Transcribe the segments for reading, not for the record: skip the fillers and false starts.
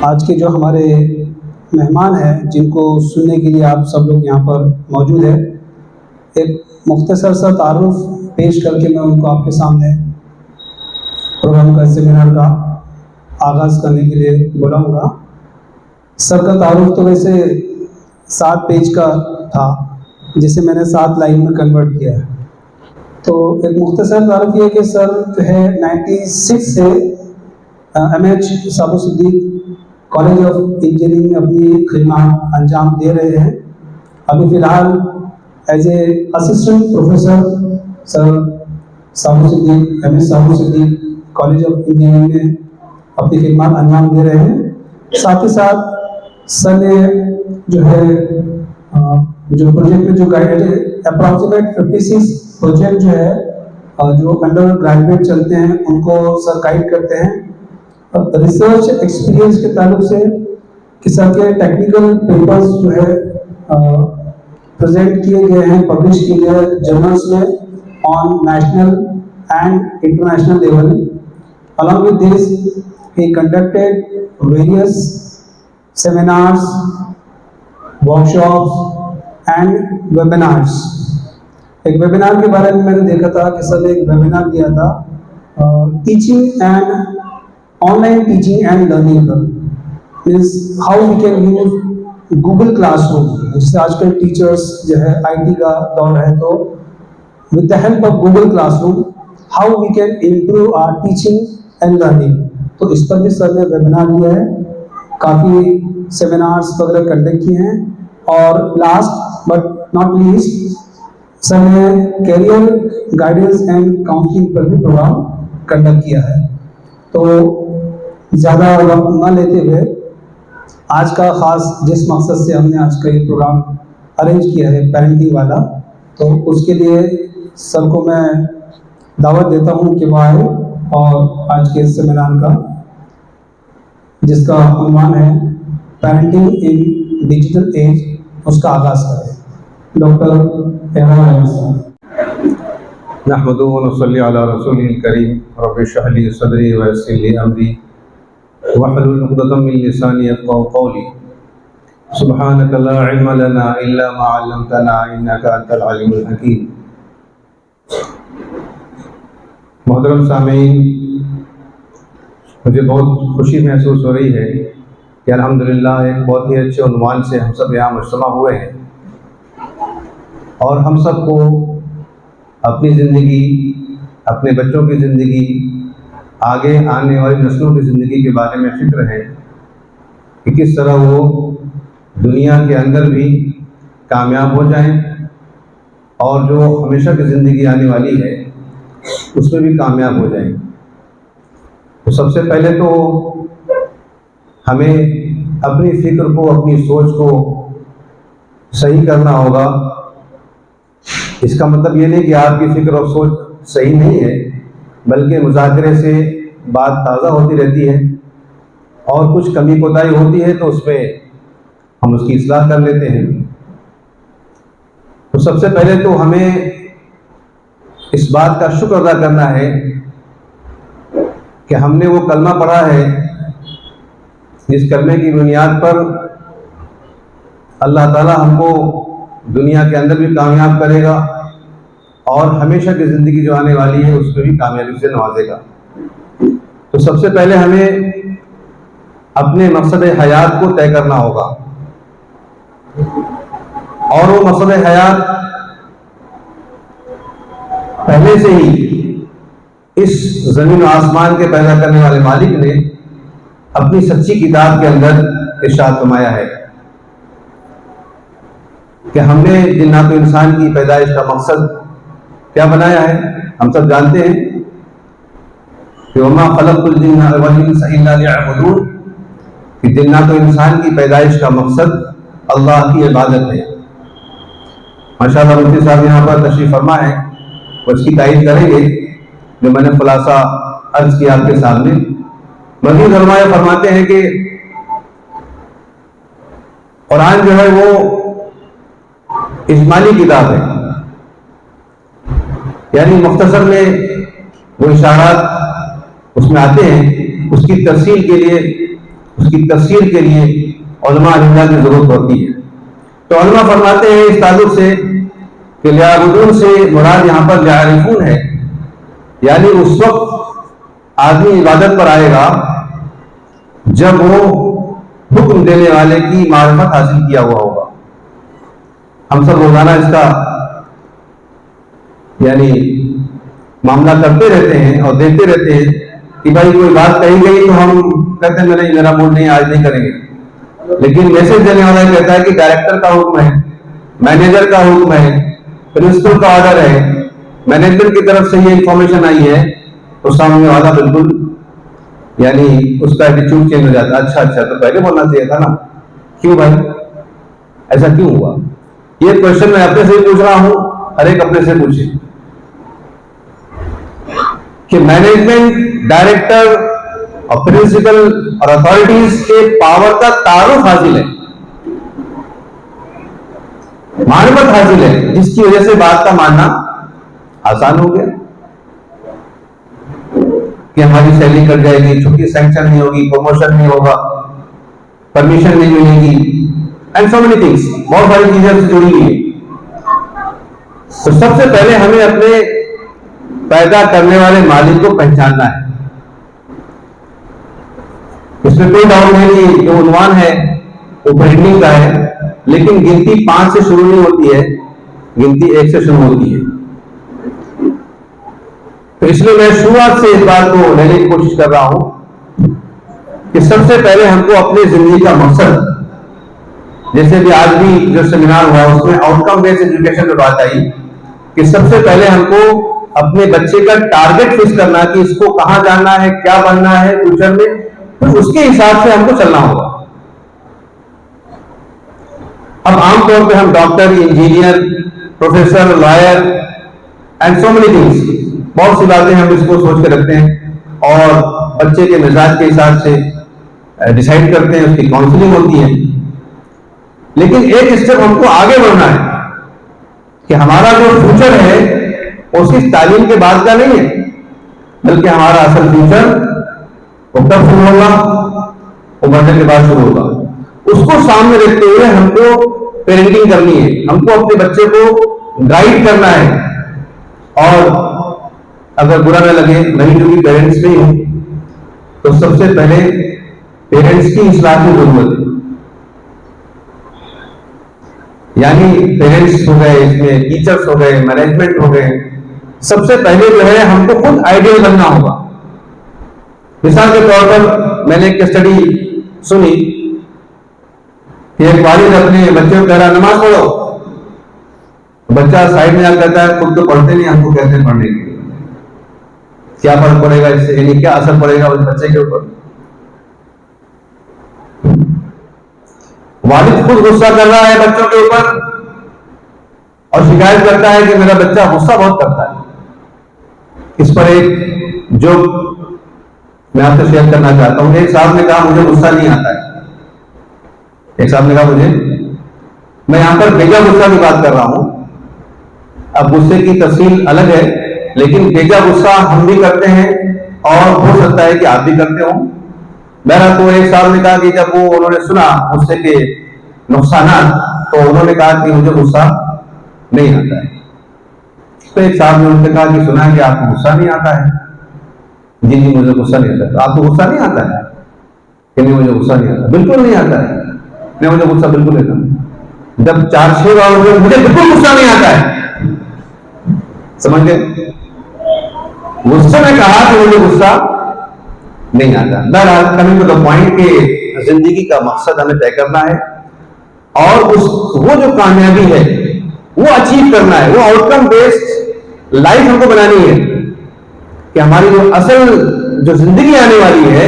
आज के जो हमारे मेहमान हैं जिनको सुनने के लिए आप सब लोग यहाँ पर मौजूद हैं, एक मुख्तसर सा तारुफ पेश करके मैं उनको आपके सामने प्रोग्राम का सेमिनार का आगाज़ करने के लिए बुलाऊंगा। सर का तारुफ तो वैसे 7 पेज का था, जिसे मैंने 7 लाइन में कन्वर्ट किया है। तो एक मुख्तसर तारुफ ये कि सर जो है 96 से MH Sabu Siddique college of engineering में अपनी खिदमत अंजाम दे रहे हैं। अभी फ़िलहाल as a assistant professor sir Sabu Siddique MH Sabu Siddique college of engineering में अपनी खिदमत अंजाम दे रहे हैं। साथ ही साथ सर ने जो है जो प्रोजेक्ट में जो गाइडेड है अप्रॉक्सीमेट 56 प्रोजेक्ट जो है जो अंडर ग्रेजुएट चलते हैं उनको सर गाइड करते हैं। रिसर्च एक्सपीरियंस के ताल्लुक से कि सर के टेक्निकल पेपर्स जो है प्रेजेंट किए गए हैं, पब्लिश किए गए जर्नल्स में on national and international level. Along with this he conducted various seminars, workshops and webinars. एक वेबिनार के बारे में मैंने देखा था कि सर ने एक वेबिनार दिया था teaching and online teaching and learning पर, means how we can use Google classroom. जिससे आजकल टीचर्स जो है IT का दौर है, तो with the help of Google classroom how we can improve our teaching and learning. तो इस पर भी सर ने वेबिनार दिया है, काफ़ी सेमिनार्स वगैरह कंडक्ट किए हैं। और last but not least sir ने कैरियर गाइडेंस एंड काउंसलिंग पर भी प्रोग्राम कंडक्ट किया है। तो ज़्यादा वक्त न लेते हुए आज का ख़ास जिस मकसद से हमने आज का ये प्रोग्राम अरेंज किया है पेरेंटिंग वाला, तो उसके लिए सर को मैं दावत देता हूँ कि वो आए और आज के सेमिनार का जिसका उन्वान है पेरेंटिंग इन डिजिटल एज, उसका आगाज़ करें। डॉक्टर एहसान नहमदुहु व नसल्ली अला रसूलिल करीम रब्बि इश्रह ली सदरी व यस्सिर ली अमरी वहलुल उक़दतम मिन लिसानी यफ़क़हू क़ौली सुब्हानका ला इल्मा लना इल्ला मा अल्लमतना इन्नका अंतल अलीमुल हकीम। मोहतरम सामीन, मुझे बहुत खुशी महसूस हो रही है कि अल्हम्दुलिल्लाह एक बहुत ही अच्छे उन्वान से हम सब यहाँ मुज्तमा हुए हैं और हम सबको अपनी ज़िंदगी, अपने बच्चों की ज़िंदगी, आगे आने वाली नस्लों की ज़िंदगी के बारे में फ़िक्र है कि किस तरह वो दुनिया के अंदर भी कामयाब हो जाएं और जो हमेशा की ज़िंदगी आने वाली है उसमें भी कामयाब हो जाएं। तो सबसे पहले तो हमें अपनी फ़िक्र को, अपनी सोच को सही करना होगा। इसका मतलब ये नहीं कि आपकी फ़िक्र और सोच सही नहीं है, बल्कि मुज़ाकरे से बात ताज़ा होती रहती है और कुछ कमी कोताही होती है तो उसमें हम उसकी इस्लाह कर लेते हैं। तो सबसे पहले तो हमें इस बात का शुक्र अदा करना है कि हमने वो कलमा पढ़ा है जिस कलमे की बुनियाद पर अल्लाह ताला हमको दुनिया के अंदर भी कामयाब करेगा और हमेशा की ज़िंदगी जो आने वाली है उसमें भी कामयाबी से नवाजेगा। तो सबसे पहले हमें अपने मकसद हयात को तय करना होगा और वो मकसद हयात पहले से ही इस ज़मीन और आसमान के पैदा करने वाले मालिक ने अपनी सच्ची किताब के अंदर इरशाद फरमाया है कि हमने जिन्नात इंसान की पैदाइश का मकसद क्या बनाया है। हम सब जानते हैं कि वमा खलक़तुल जिन्ना वल इंसा इल्ला लियअबुदून, कि जिन्नात इंसान की पैदाइश का मकसद अल्लाह की इबादत है। माशाअल्लाह मुफ्ती साहब यहाँ पर तशरीफ़ फरमा है, उसकी तारीफ करेंगे जो मैंने खुलासा अर्ज किया आपके सामने। मज़ीद फरमाते हैं कि कुरान जो है वो इजमाली किताब है, यानी मुख्तसर में वो इशारात उसमें आते हैं, उसकी तफसील के लिए उसकी तफसीर के लिए उलमा अलिल्लाह की जरूरत होती है। तो उलमा फरमाते हैं इस ताल्लुक से कि लियाबुदून से मुराद यहाँ पर यारिफून है, यानी उस वक्त आदमी इबादत पर आएगा जब वो हुक्म देने वाले की मारिफत हासिल किया हुआ होगा। हम सब रोजाना इसका यानी मामला करते रहते हैं और देखते रहते हैं कि भाई कोई बात कही गई तो हम कहते हैं नहीं, मेरा मूड नहीं, आज नहीं करेंगे। लेकिन मैसेज देने वाला कहता है कि डायरेक्टर का हुक्म है, मैनेजर का हुक्म है, प्रिंसिपल का ऑर्डर है, मैनेजमेंट की तरफ से ये इंफॉर्मेशन आई है, तो सामने वाला बिल्कुल यानी उसका एटीट्यूड चेंज हो जाता है। अच्छा अच्छा, तो पहले बोलना चाहिए था ना, क्यों भाई ऐसा क्यों हुआ? ये क्वेश्चन मैं अपने से ही पूछ रहा हूं, हर एक अपने से पूछे कि मैनेजमेंट, डायरेक्टर और प्रिंसिपल और अथॉरिटीज के पावर का तारुफ हासिल है, मारिफत हासिल है, जिसकी वजह से बात का मानना आसान हो गया कि हमारी सैलरी कट जाएगी, छुट्टी सैंक्शन नहीं होगी, प्रमोशन नहीं होगा, परमिशन नहीं मिलेगी, एंड सो मेनी थिंग्स, बहुत सारी चीजें से जुड़ी हुई है। तो सबसे पहले हमें अपने पैदा करने वाले मालिक को पहचानना है। इसमें कोई डाउट नहीं कि जो उन्वान है वो बिल्डिंग का है, लेकिन गिनती 5 से शुरू नहीं होती है, गिनती 1 से शुरू होती है। तो इसलिए मैं शुरुआत से इस बात को लेने की कोशिश कर रहा हूं कि सबसे पहले हमको अपनी जिंदगी का मकसद, जैसे भी आज भी जो सेमिनार हुआ उसमें आउटकम बेस्ड एजुकेशन में बात आई कि सबसे पहले हमको अपने बच्चे का टारगेट फिक्स करना कि इसको कहां जाना है, क्या बनना है फ्यूचर में, तो उसके हिसाब से हमको चलना होगा। अब आमतौर पे हम doctor, engineer, professor, lawyer and so many things, बहुत सी बातें हम इसको सोच के रखते हैं और बच्चे के मिजाज के हिसाब से डिसाइड करते हैं, उसकी काउंसलिंग होती है। लेकिन एक स्टेप हमको आगे बढ़ना है कि हमारा जो फ्यूचर है वो सिर्फ तालीम के बाद का नहीं है, बल्कि हमारा असल फ्यूचर वो कब शुरू होगा, वो बढ़ने के बाद शुरू होगा। उसको सामने रखते हुए हमको पेरेंटिंग करनी है, हमको अपने बच्चे को गाइड करना है। और अगर बुरा न लगे, मैं जो कि पेरेंट्स नहीं हूं, तो सबसे पहले पेरेंट्स की इस्लाह की जरूरत है। यानी पेरेंट्स हो गए, इसमें टीचर्स हो गए, मैनेजमेंट हो गए, सबसे पहले जो है हमको खुद आइडियल बनना होगा। मिसाल के तौर पर मैंने एक स्टडी सुनी कि एक वालिद अपने बच्चे को कह रहा नमाज पढ़ो, बच्चा साइड में आकर कहता है खुद तो पढ़ते नहीं, हमको कहते हैं पढ़ने के लिए। क्या फर्क पड़ेगा इससे, यानी क्या असर पड़ेगा उस बच्चे के ऊपर? वालिद खुद गुस्सा कर रहा है बच्चों के ऊपर और शिकायत करता है कि मेरा बच्चा गुस्सा बहुत करता है। इस पर एक जो मैं आपसे शेयर करना चाहता हूं। एक साहब ने कहा मुझे गुस्सा नहीं आता है, एक साहब ने कहा मुझे, मैं यहां पर बेजा गुस्सा की बात कर रहा हूं। अब गुस्से की तफसील अलग है, लेकिन बेजा गुस्सा हम भी करते हैं और हो सकता है कि आप भी करते हो। बहरहाल तो एक साहब ने कहा कि जब वो उन्होंने सुना गुस्से के नुकसान, तो उन्होंने कहा कि मुझे गुस्सा नहीं आता है। तो एक साहब ने उनसे कहा कि सुना है कि आपको गुस्सा नहीं आता है? जी जी मुझे गुस्सा नहीं आता। तो आपको गुस्सा नहीं आता है? कि नहीं मुझे गुस्सा नहीं आता, बिल्कुल नहीं आता है। नहीं मुझे गुस्सा बिल्कुल नहीं आता। जब 4-6 बार मुझे बिल्कुल गुस्सा नहीं आता है, समझ गए? गुस्से में कहा कि मुझे गुस्सा नहीं आता। बहरहाल कमिंग टू द पॉइंट कि जिंदगी का मकसद हमें तय करना है और वो जो कामयाबी है वो अचीव करना है, वो आउटकम बेस्ड लाइफ हमको बनानी है कि हमारी जो असल जो जिंदगी आने वाली है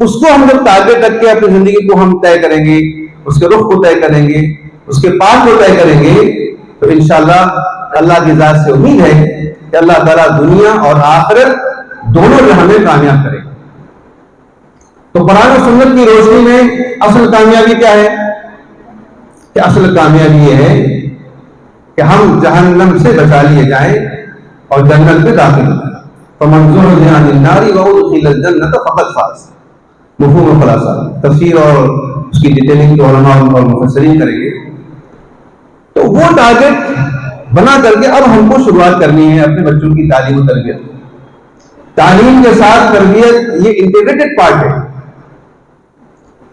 उसको हम जब टारगेट रख के अपनी जिंदगी को हम तय करेंगे, उसके रुख को तय करेंगे, उसके पाथ को तय करेंगे, तो इंशाअल्लाह अल्लाह की जात से उम्मीद है कि अल्लाह ताला दुनिया और आखिरत दोनों में हमें कामयाब करेगा। तो कुरान और सुन्नत की रोशनी में असल कामयाबी क्या है? कि असल कामयाबी ये है कि हम जहन्नम से बचा लिए जाएं और जन्नत में दाखिल हो जाएं। तो मंजूर नारी वउदखिल जन्नत फकत फाज़। मफ़हूम व खुलासा, तफसीर और उसकी डिटेलिंग तो उलमा और मुफस्सिरीन करेंगे। तो वो टारगेट बना करके अब हमको शुरुआत करनी है अपने बच्चों की तालीम और तरबियत। तालीम के साथ तरबियत ये इंटीग्रेटेड पार्ट है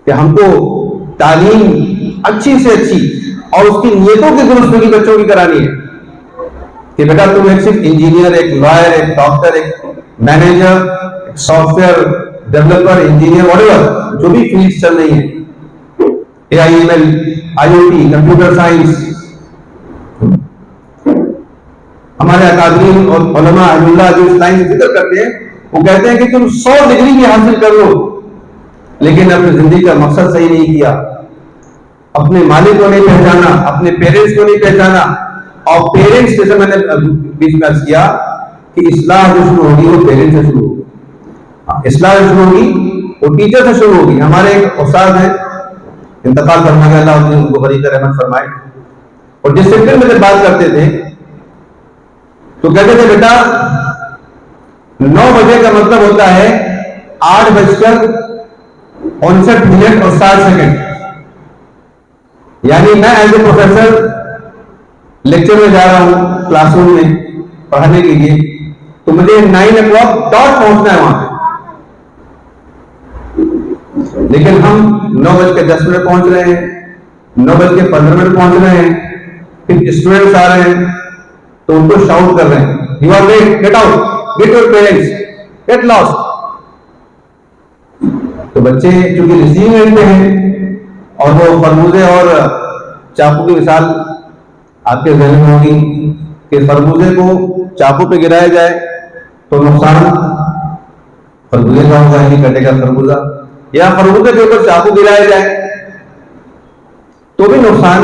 कि हमको तालीम अच्छी से अच्छी और उसकी नियतों की दुरुस्तगी बच्चों की करानी है कि बेटा तुम एक सिर्फ इंजीनियर, एक लॉयर, एक डॉक्टर, एक मैनेजर, एक सॉफ्टवेयर डेवलपर, इंजीनियर, व्हाटएवर जो भी फील्ड चल रही है, AIML, IoT, कंप्यूटर साइंस, हमारे अकादमी और उलमा अहलुल्लाह जो इस लाइन से जिक्र करते हैं वो कहते हैं कि तुम 100 डिग्री भी हासिल कर लो लेकिन अपनी जिंदगी का मकसद सही नहीं किया, अपने मालिक को नहीं पहचाना, अपने पेरेंट्स को नहीं पहचाना। और पेरेंट्स, जैसे मैंने बीच में अर्ज किया कि इस्लाह जो शुरू होगी वो पेरेंट्स से शुरू होगी, इस्लाह जो शुरू होगी वो टीचर से शुरू होगी। हमारे एक उस्ताद हैं, इंतकाल फरमा गया, अल्लाह उनको बरी रहमत फरमाए, और जिस सेक्टर में जब बात करते थे तो कहते थे बेटा 9 बजे का मतलब होता है 8:59 और 60 सेकंड, यानी मैं एज ए प्रोफेसर लेक्चर में जा रहा हूं क्लासरूम में पढ़ाने के लिए, तो मुझे 9 o'clock डॉट पहुंचना है वहां पे। लेकिन हम 9:10 पहुंच रहे हैं, 9:15 पहुंच रहे हैं, फिर स्टूडेंट्स आ रहे हैं तो उनको शाउट कर रहे हैं, you are late, get out, get your parents, get lost. तो बच्चे चूंकि रिसीविंग एंड पे हैं और वो खरबूजे और चाकू की मिसाल आपके जहन में होगी कि खरबूजे को चाकू पे गिराया जाए तो नुकसान खरबूजे का होगा, यानी कटेगा खरबूजा, या खरबूजे के ऊपर चाकू गिराया जाए तो भी नुकसान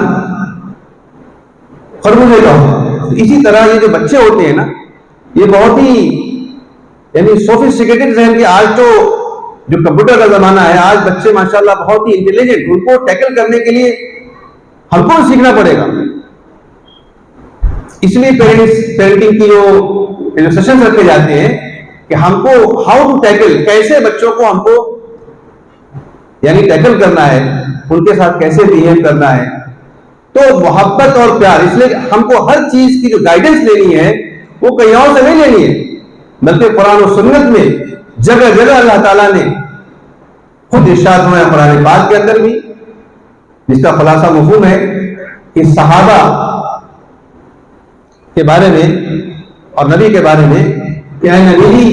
खरबूजे का होगा। इसी तरह ये जो बच्चे होते हैं ना, ये बहुत ही यानी सोफिस्टिकेटेड जहन के, आज तो जो कंप्यूटर का जमाना है, आज बच्चे माशाल्लाह बहुत ही इंटेलिजेंट, उनको टैकल करने के लिए हमको सीखना पड़ेगा। इसलिए पेरेंटिंग की जो सेशन रखे जाते हैं कि हमको हाउ टू टैकल, कैसे बच्चों को हमको यानी टैकल करना है, उनके साथ कैसे बिहेव करना है। तो मोहब्बत और प्यार, इसलिए हमको हर चीज की जो गाइडेंस लेनी है वो कहीं और से नहीं लेनी है, बल्कि कुरान और सुन्नत में जगह जगह अल्लाह ताला ने खुद इरशाद हुआ है कुरान पाक के अंदर भी, जिसका खुलासा मफ़हूम है कि सहाबा के बारे में और नबी के बारे में कि ऐ नबी,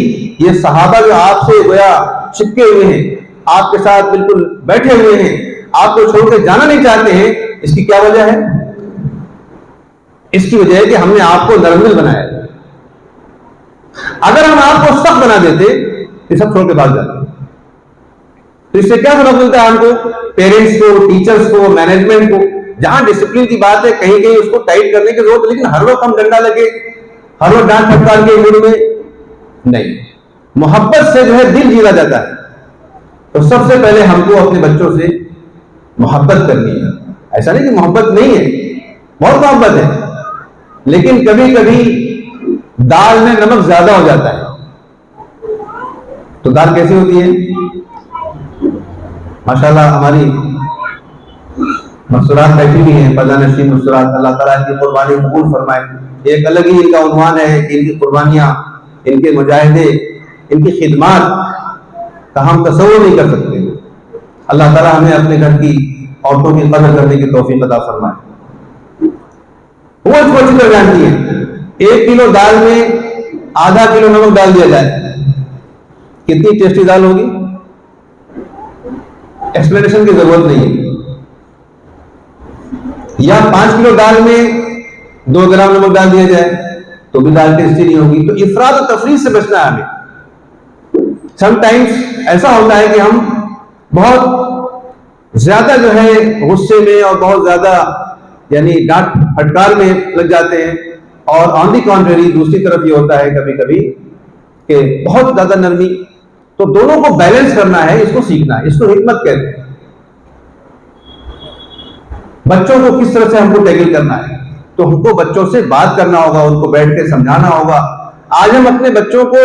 ये सहाबा जो आपसे गोया चिपके हुए हैं, आपके साथ बिल्कुल बैठे हुए हैं, आपको छोड़कर जाना नहीं चाहते हैं, इसकी क्या वजह है? इसकी वजह है कि हमने आपको नरमिल बनाया। अगर हम आपको सख्त बना देते तो सब छोड़ के भाग जाते। तो इससे क्या फर्क मिलता है हमको, पेरेंट्स को, टीचर्स को, मैनेजमेंट को? जहां डिसिप्लिन की बात है कहीं कहीं उसको टाइट करने की जरूरत, लेकिन हर वक्त हम डंडा लगे, हर वक्त डांट फटकार के मूड में नहीं। मोहब्बत से जो है दिल जीला जाता है। तो सबसे पहले हमको अपने बच्चों से मोहब्बत करनी है। ऐसा नहीं कि मोहब्बत नहीं है, बहुत मोहब्बत है, लेकिन कभी कभी दाल में नमक ज्यादा हो जाता है। तो दाल कैसी होती है? माशाल्लाह हमारी मसूरात बैठी भी हैं, पर्दा नशीन मसूरात, अल्लाह ताला इनकी कुर्बानी कबूल फरमाए। एक अलग ही इनका उन्वान है कि इनकी कुर्बानियां, इनके मुजाहिदे, इनकी खिदमत का हम तसव्वुर नहीं कर सकते। अल्लाह ताला हमें अपने घर की औरतों की कदर करने की तौफीक अता फरमाए। वो इसको अच्छी तरह जानती है। 1 किलो दाल में आधा किलो नमक डाल दिया जाए, कितनी टेस्टी दाल होगी, एक्सप्लेनेशन की जरूरत नहीं है। या 5 किलो दाल में 2 ग्राम नमक डाल दिया जाए तो भी दाल टेस्टी नहीं होगी। तो इफरात और तफरीत से बचना है हमें। समटाइम्स ऐसा होता है कि हम बहुत ज्यादा जो है गुस्से में और बहुत ज्यादा यानी डांट फटकार में लग जाते हैं, और ऑन दी कॉन्ट्रेरी दूसरी तरफ ये होता है कभी कभी कि बहुत ज्यादा नरमी। तो दोनों को बैलेंस करना है, इसको सीखना है, इसको हिकमत कहते हैं। बच्चों को किस तरह से हमको टैकल करना है, तो हमको बच्चों से बात करना होगा, उनको बैठ के समझाना होगा। आज हम अपने बच्चों को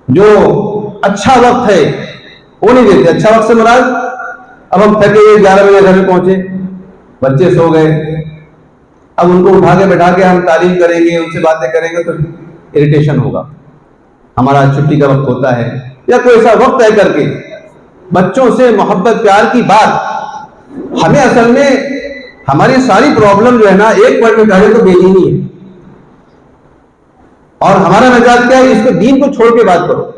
जो अच्छा वक्त है वो नहीं देते। अच्छा वक्त से मुराद, अब हम थके हुए 11 बजे घर में पहुंचे, बच्चे सो गए, अब उनको उठा के बैठा के हम तालीम करेंगे, उनसे बातें करेंगे तो इरिटेशन होगा। हमारा छुट्टी का वक्त होता है, या कोई ऐसा वक्त तय करके बच्चों से मोहब्बत प्यार की बात। हमें असल में हमारी सारी प्रॉब्लम जो है ना, एक वर्ड में कहें तो बेदीनी है। और हमारा नजात क्या है, इसको दीन को छोड़ के बात करो।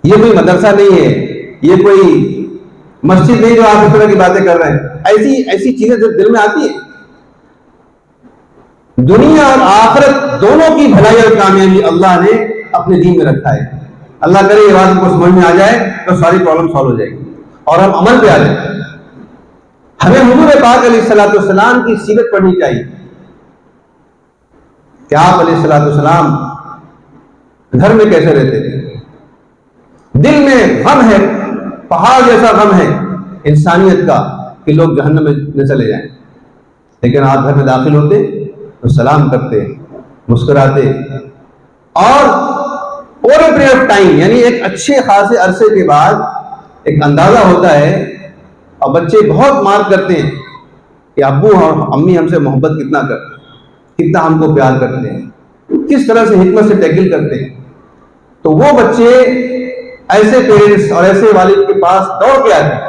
ये कोई मदरसा नहीं है, ये कोई मस्जिद नहीं जो आप इस तरह की बातें कर रहे हैं। ऐसी ऐसी चीजें जब दिल में आती है, दुनिया और आखिरत दोनों की भलाई और कामयाबी अल्लाह ने अपने दीन में रखा है। अल्लाह करे ये बात को समझ में आ जाए तो सारी प्रॉब्लम सॉल्व हो जाएगी और हम अमल पे आ जाए। हमें हुजूर पाक अलैहिस्सलाम की सीरत पढ़नी चाहिए कि आप अलैहिस्सलाम घर में कैसे रहते थे। दिल में गम है, पहाड़ जैसा गम है इंसानियत का कि लोग जहन्नम में चले जाएं, लेकिन आप घर में दाखिल होते तो सलाम करते, मुस्कुराते, और over a period of time, यानी एक अच्छे खासे अरसे के बाद एक अंदाजा होता है। और बच्चे बहुत मार्क करते हैं कि अब्बू और अम्मी हमसे मोहब्बत कितना करते हैं, कितना हमको प्यार करते हैं, किस तरह से हिकमत से टैकल करते हैं। तो वो बच्चे ऐसे पेरेंट्स और ऐसे वालिद के पास दौड़ के आते हैं।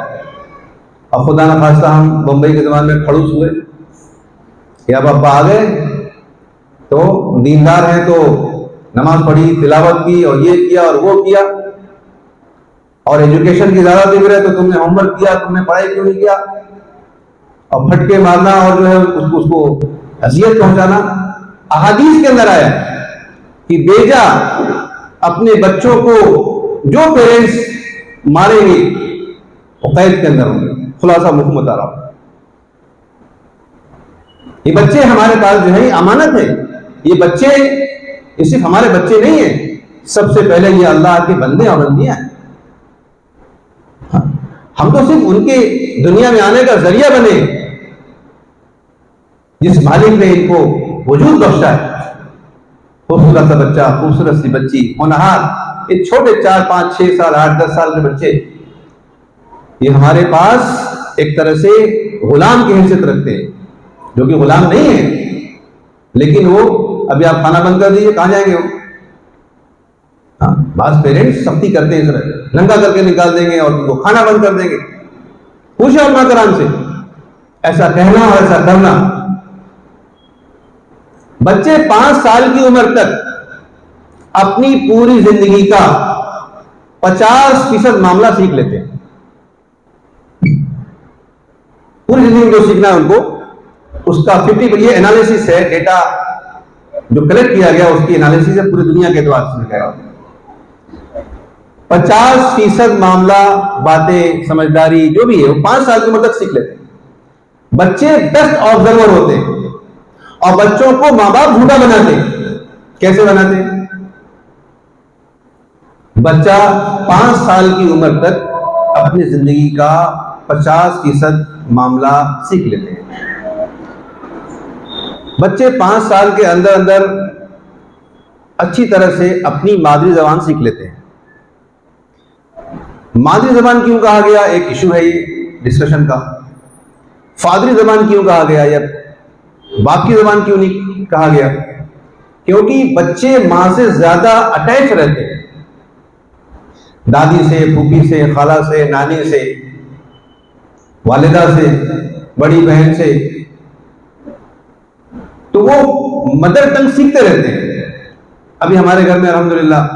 और खुदा न खास्ता हम बम्बई के ज़माने में खड़ूस हुए कि अब अब्बा आ गए तो दीनदार हैं, तो नमाज पढ़ी, तिलावत की, और ये किया और वो किया, और एजुकेशन की ज्यादा फिक्र है तो तुमने होमवर्क किया, तुमने पढ़ाई क्यों नहीं किया, और फटके मारना और जो है उसको अजियत पहुंचाना। अहादीस के अंदर आया कि बेजा अपने बच्चों को जो पेरेंट्स मारेंगे वो कैद के अंदर होंगे। खुलासा मुख्य बता रहा हूं, ये बच्चे हमारे पास जो है अमानत है। ये बच्चे, ये सिर्फ हमारे बच्चे नहीं है, सबसे पहले ये अल्लाह के बंदे और बंदियां हैं। हम तो सिर्फ उनके दुनिया में आने का जरिया बने जिस मालिक ने इनको वजूद बख्शा है। खूबसूरत सा बच्चा, खूबसूरत सी बच्ची, होनहार, ये छोटे 4, 5, 6 साल, 8, 10 साल के बच्चे, ये हमारे पास एक तरह से गुलाम की हैसियत रखते हैं, जो कि गुलाम नहीं है, लेकिन वो अभी आप खाना बंद कर दीजिए, कहां जाएंगे वो? हाँ, बास पेरेंट्स सख्ती करते हैं, इस नंगा करके निकाल देंगे और उनको खाना बंद कर देंगे। पूछे अपना कराम से, ऐसा कहना और ऐसा करना। बच्चे 5 साल की उम्र तक अपनी पूरी जिंदगी का 50% मामला सीख लेते हैं। पूरी जिंदगी में जो सीखना है उनको, उसका 50, ये एनालिसिस है, डेटा जो कलेक्ट किया गया उसकी एनालिसिस है पूरी दुनिया के एतबार से गया। 50% मामला, बातें, समझदारी जो भी है वो 5 साल की उम्र तक सीख लेते हैं। बच्चे बेस्ट ऑब्जर्वर होते हैं और बच्चों को मां बाप झूठा बनाते हैं। कैसे बनाते हैं? बच्चा 5 साल की उम्र तक अपनी जिंदगी का 50% मामला सीख लेते हैं। बच्चे 5 साल के अंदर अंदर अच्छी तरह से अपनी मादरी जबान सीख लेते हैं। मादरी जबान क्यों कहा गया, एक इशू है ये डिस्कशन का। फादरी जबान क्यों कहा गया या बाप की जबान क्यों नहीं कहा गया? क्योंकि बच्चे मां से ज्यादा अटैच रहते हैं, दादी से, फूफी से, खाला से, नानी से, वालिदा से, बड़ी बहन से, तो वो मदर टंग सीखते रहते हैं। अभी हमारे घर में अल्हम्दुलिल्लाह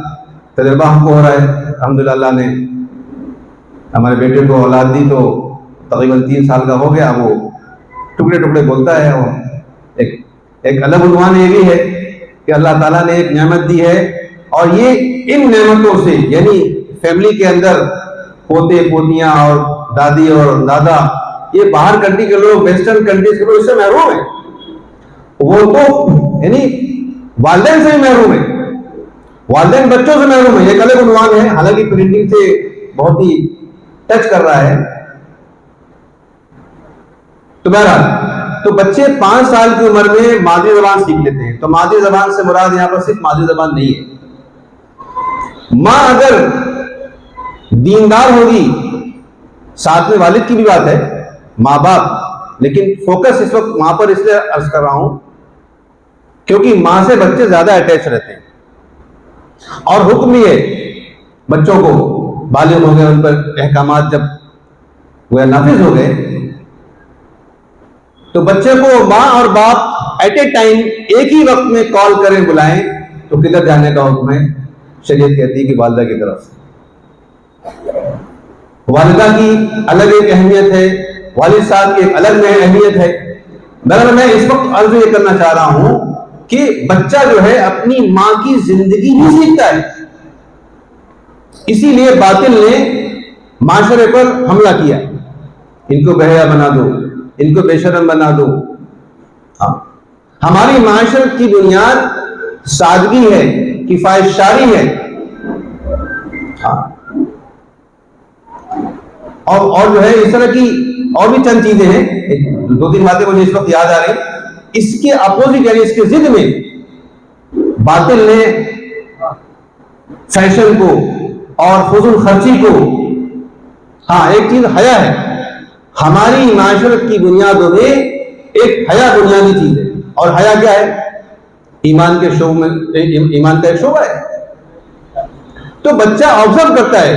तजर्बा हमको हो रहा है। अल्हम्दुलिल्लाह अल्लाह ने हमारे बेटे को औलाद दी तो तकरीबन 3 साल का हो गया, वो टुकड़े टुकड़े बोलता है। और एक अलग उन्वान ये भी है कि अल्लाह ताला ने एक नेमत दी है, और ये इन नेमतों से, यानी फैमिली के अंदर पोते पोतियां और दादी और दादा, ये बाहर कंट्री के लोग, वेस्टर्न कंट्रीज के लोग इससे महरूम है। वो तो यानी वालिदैन से भी महरूम है, वालिदैन बच्चों से महरूम है। एक अलग उन्वान है, हालांकि प्रिंटिंग से बहुत ही टच कर रहा है। तो बहरहाल, तो बच्चे 5 साल की उम्र में मादरी जबान सीख लेते हैं। तो मादरी जबान से मुराद यहां पर सिर्फ मादरी जबान नहीं है, मां अगर दीनदार होगी, साथ में वालिद की भी बात है, माँ बाप, लेकिन फोकस इस वक्त मां पर इसलिए अर्ज कर रहा हूं क्योंकि मां से बच्चे ज्यादा अटैच रहते हैं, और हुक्म ये बच्चों को बालिग हो गए, उन पर अहकामात जब वह नाफिज हो गए, तो बच्चे को मां और बाप एट ए टाइम एक ही वक्त में कॉल करें, बुलाएं, तो किधर जाने का हुक्म है? शरीयत कहती है कि वालिदा की तरफ। वालिदा की अलग एक अहमियत है, वालिद साहब की एक अलग में अहमियत है। मगर मैं इस वक्त अर्ज ये करना चाह रहा हूं कि बच्चा जो है अपनी मां की जिंदगी ही सीखता है। इसीलिए बातिल ने माशरे पर हमला किया, इनको बेहया बना दो, इनको बेशरम बना दो। हाँ, हमारी माशरत की बुनियाद सादगी है, किफायतशारी है। हाँ, और जो है इस तरह की और भी चंद चीजें हैं, दो तीन बातें मुझे इस वक्त याद आ रही। इसके अपोजिट यानी इसके जिद में बातिल ने फैशन को और फजूल खर्ची को, हाँ एक चीज हया है, हमारी माशरत की बुनियादों में एक हया बुनियादी चीज है। और हया क्या है? ईमान के शोब में, ईमान का एक शोबा है। तो बच्चा ऑब्जर्व करता है,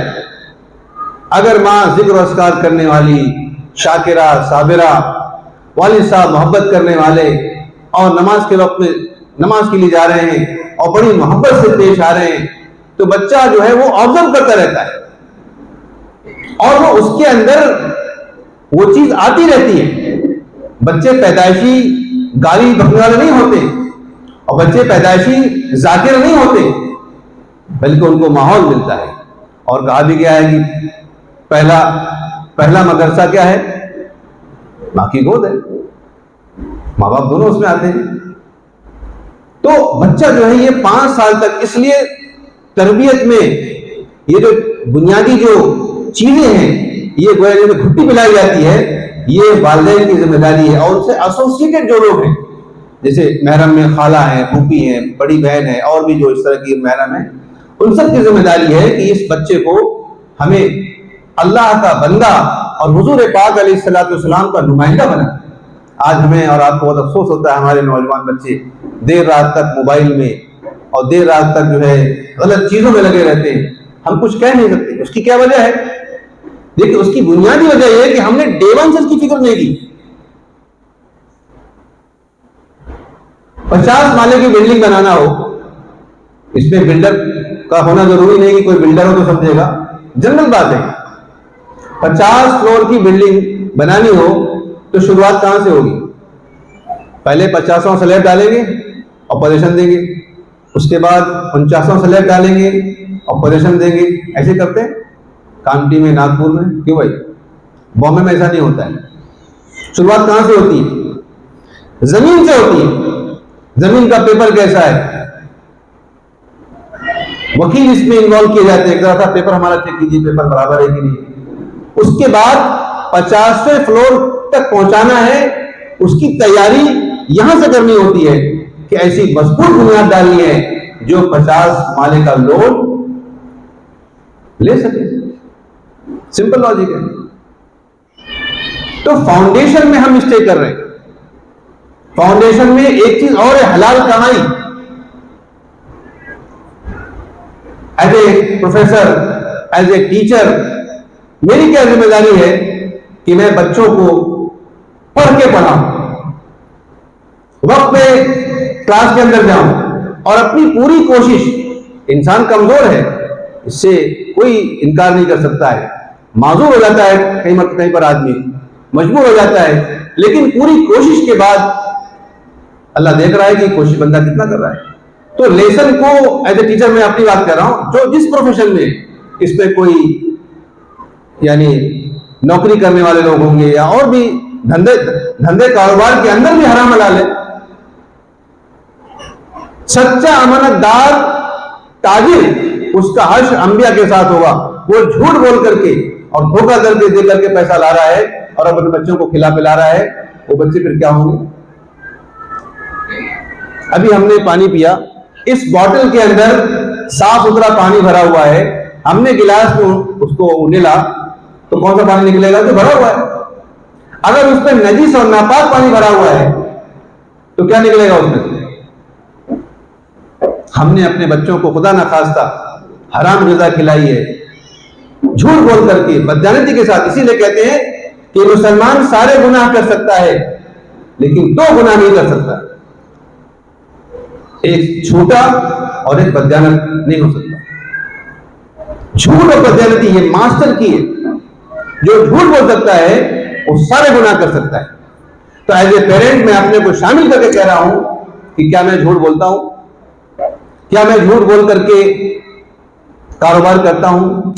अगर मां जिक्र अस्कार करने वाली, शाकिरा, साबिरा, वालिद साहब मोहब्बत करने वाले, और नमाज के वक्त में नमाज के लिए जा रहे हैं और बड़ी मोहब्बत से पेश आ रहे हैं, तो बच्चा जो है वो ऑब्जर्व करता रहता है, और वो उसके अंदर वो चीज आती रहती है। बच्चे पैदाइशी गाली बकने वाले नहीं होते, और बच्चे पैदाइशी जाकिर नहीं होते, बल्कि उनको माहौल मिलता है। और कहा भी गया है कि पहला मदरसा क्या है? मां की गोद है, माँ बाप दोनों उसमें आते हैं। तो बच्चा जो है ये 5 साल तक, इसलिए तरबियत में ये जो बुनियादी जो चीजें हैं, ये गोया जो घुट्टी पिलाई जाती है, ये वालिदैन की जिम्मेदारी है। और उससे एसोसिएटेड जो लोग हैं, जैसे महरम में खाला है, फूफी है, बड़ी बहन है, और भी जो इस तरह की महरम है, उन सब की जिम्मेदारी है कि इस बच्चे को हमें अल्लाह का बंदा और हुजूर पाक अलैहिस्सलाम का नुमाइंदा बना। आज हमें और आपको बहुत अफसोस होता है, हमारे नौजवान बच्चे देर रात तक मोबाइल में और देर रात तक जो है गलत चीजों में लगे रहते हैं। हम कुछ कह नहीं सकते, उसकी क्या वजह है? देखिए, उसकी बुनियादी वजह यह है कि हमने डे वन से इसकी फिक्र नहीं की। 50 माले की बिल्डिंग बनाना हो, इसमें बिल्डर का होना जरूरी नहीं कि कोई बिल्डर हो तो समझेगा, जनरल बात है। 50 फ्लोर की बिल्डिंग बनानी हो तो शुरुआत कहां से होगी? पहले 50वां स्लैब डालेंगे और पोजीशन देंगे, उसके बाद 49वां स्लैब डालेंगे और पोजीशन देंगे। ऐसे करते हैं कामटी में, नागपुर में, क्यों भाई? बॉम्बे में ऐसा नहीं होता है। शुरुआत कहां से होती है? जमीन से होती है। जमीन का पेपर कैसा है? वकील इसमें इन्वॉल्व किए जाते हैं, एक तरह पेपर हमारा चेक कीजिए, पेपर बराबर है कि नहीं। उसके बाद 50वें फ्लोर तक पहुंचाना है, उसकी तैयारी यहां से करनी होती है कि ऐसी मजबूत बुनियाद डालनी है जो 50 माले का लोड ले सके। सिंपल लॉजिक है। तो फाउंडेशन में हम मिस्टेक कर रहे हैं। फाउंडेशन में एक चीज और है, हलाल कमाई। As a professor, as a teacher, मेरी क्या जिम्मेदारी है कि मैं बच्चों को पढ़ के पढ़ाऊं, वक्त पे क्लास के अंदर जाऊं और अपनी पूरी कोशिश। इंसान कमजोर है, इससे कोई इनकार नहीं कर सकता है, माजूर हो जाता है कहीं पर आदमी, मजबूर हो जाता है, लेकिन पूरी कोशिश के बाद अल्लाह देख रहा है कि कोशिश बंदा कितना कर रहा है। तो लेसन को एज ए टीचर मैं अपनी बात कर रहा हूं, जो जिस प्रोफेशन में इसमें कोई यानी नौकरी करने वाले लोग होंगे या और भी धंधे कारोबार के अंदर भी हराम हलाल है। सच्चा अमानतदार ताजिर, उसका हश्र अंबिया के साथ होगा। वो झूठ बोल करके और धोखा करके दे करके पैसा ला रहा है और अपने बच्चों को खिला पिला रहा है, वो बच्चे फिर क्या होंगे? अभी हमने पानी पिया, इस बॉटल के अंदर साफ सुथरा पानी भरा हुआ है, हमने गिलास में उसको उंडेला तो कौन सा पानी निकलेगा? जो भरा हुआ है। अगर उसमें नजीस और नापाक पानी भरा हुआ है तो क्या निकलेगा उसमें से? हमने अपने बच्चों को खुदा ना खास्ता हराम ग़िज़ा खिलाई है, झूठ बोल करके, बदजानती के साथ। इसीलिए कहते हैं कि मुसलमान सारे गुनाह कर सकता है लेकिन दो गुनाह नहीं कर सकता, एक झूठा और एक बदजानत नहीं हो सकता। झूठ और बदजानती ये मास्टर की है। जो झूठ बोल सकता है वो सारे गुनाह कर सकता है। तो एज ए पेरेंट मैं अपने को शामिल करके कह रहा हूं कि क्या मैं झूठ बोलता हूं? क्या मैं झूठ बोल करके कारोबार करता हूं?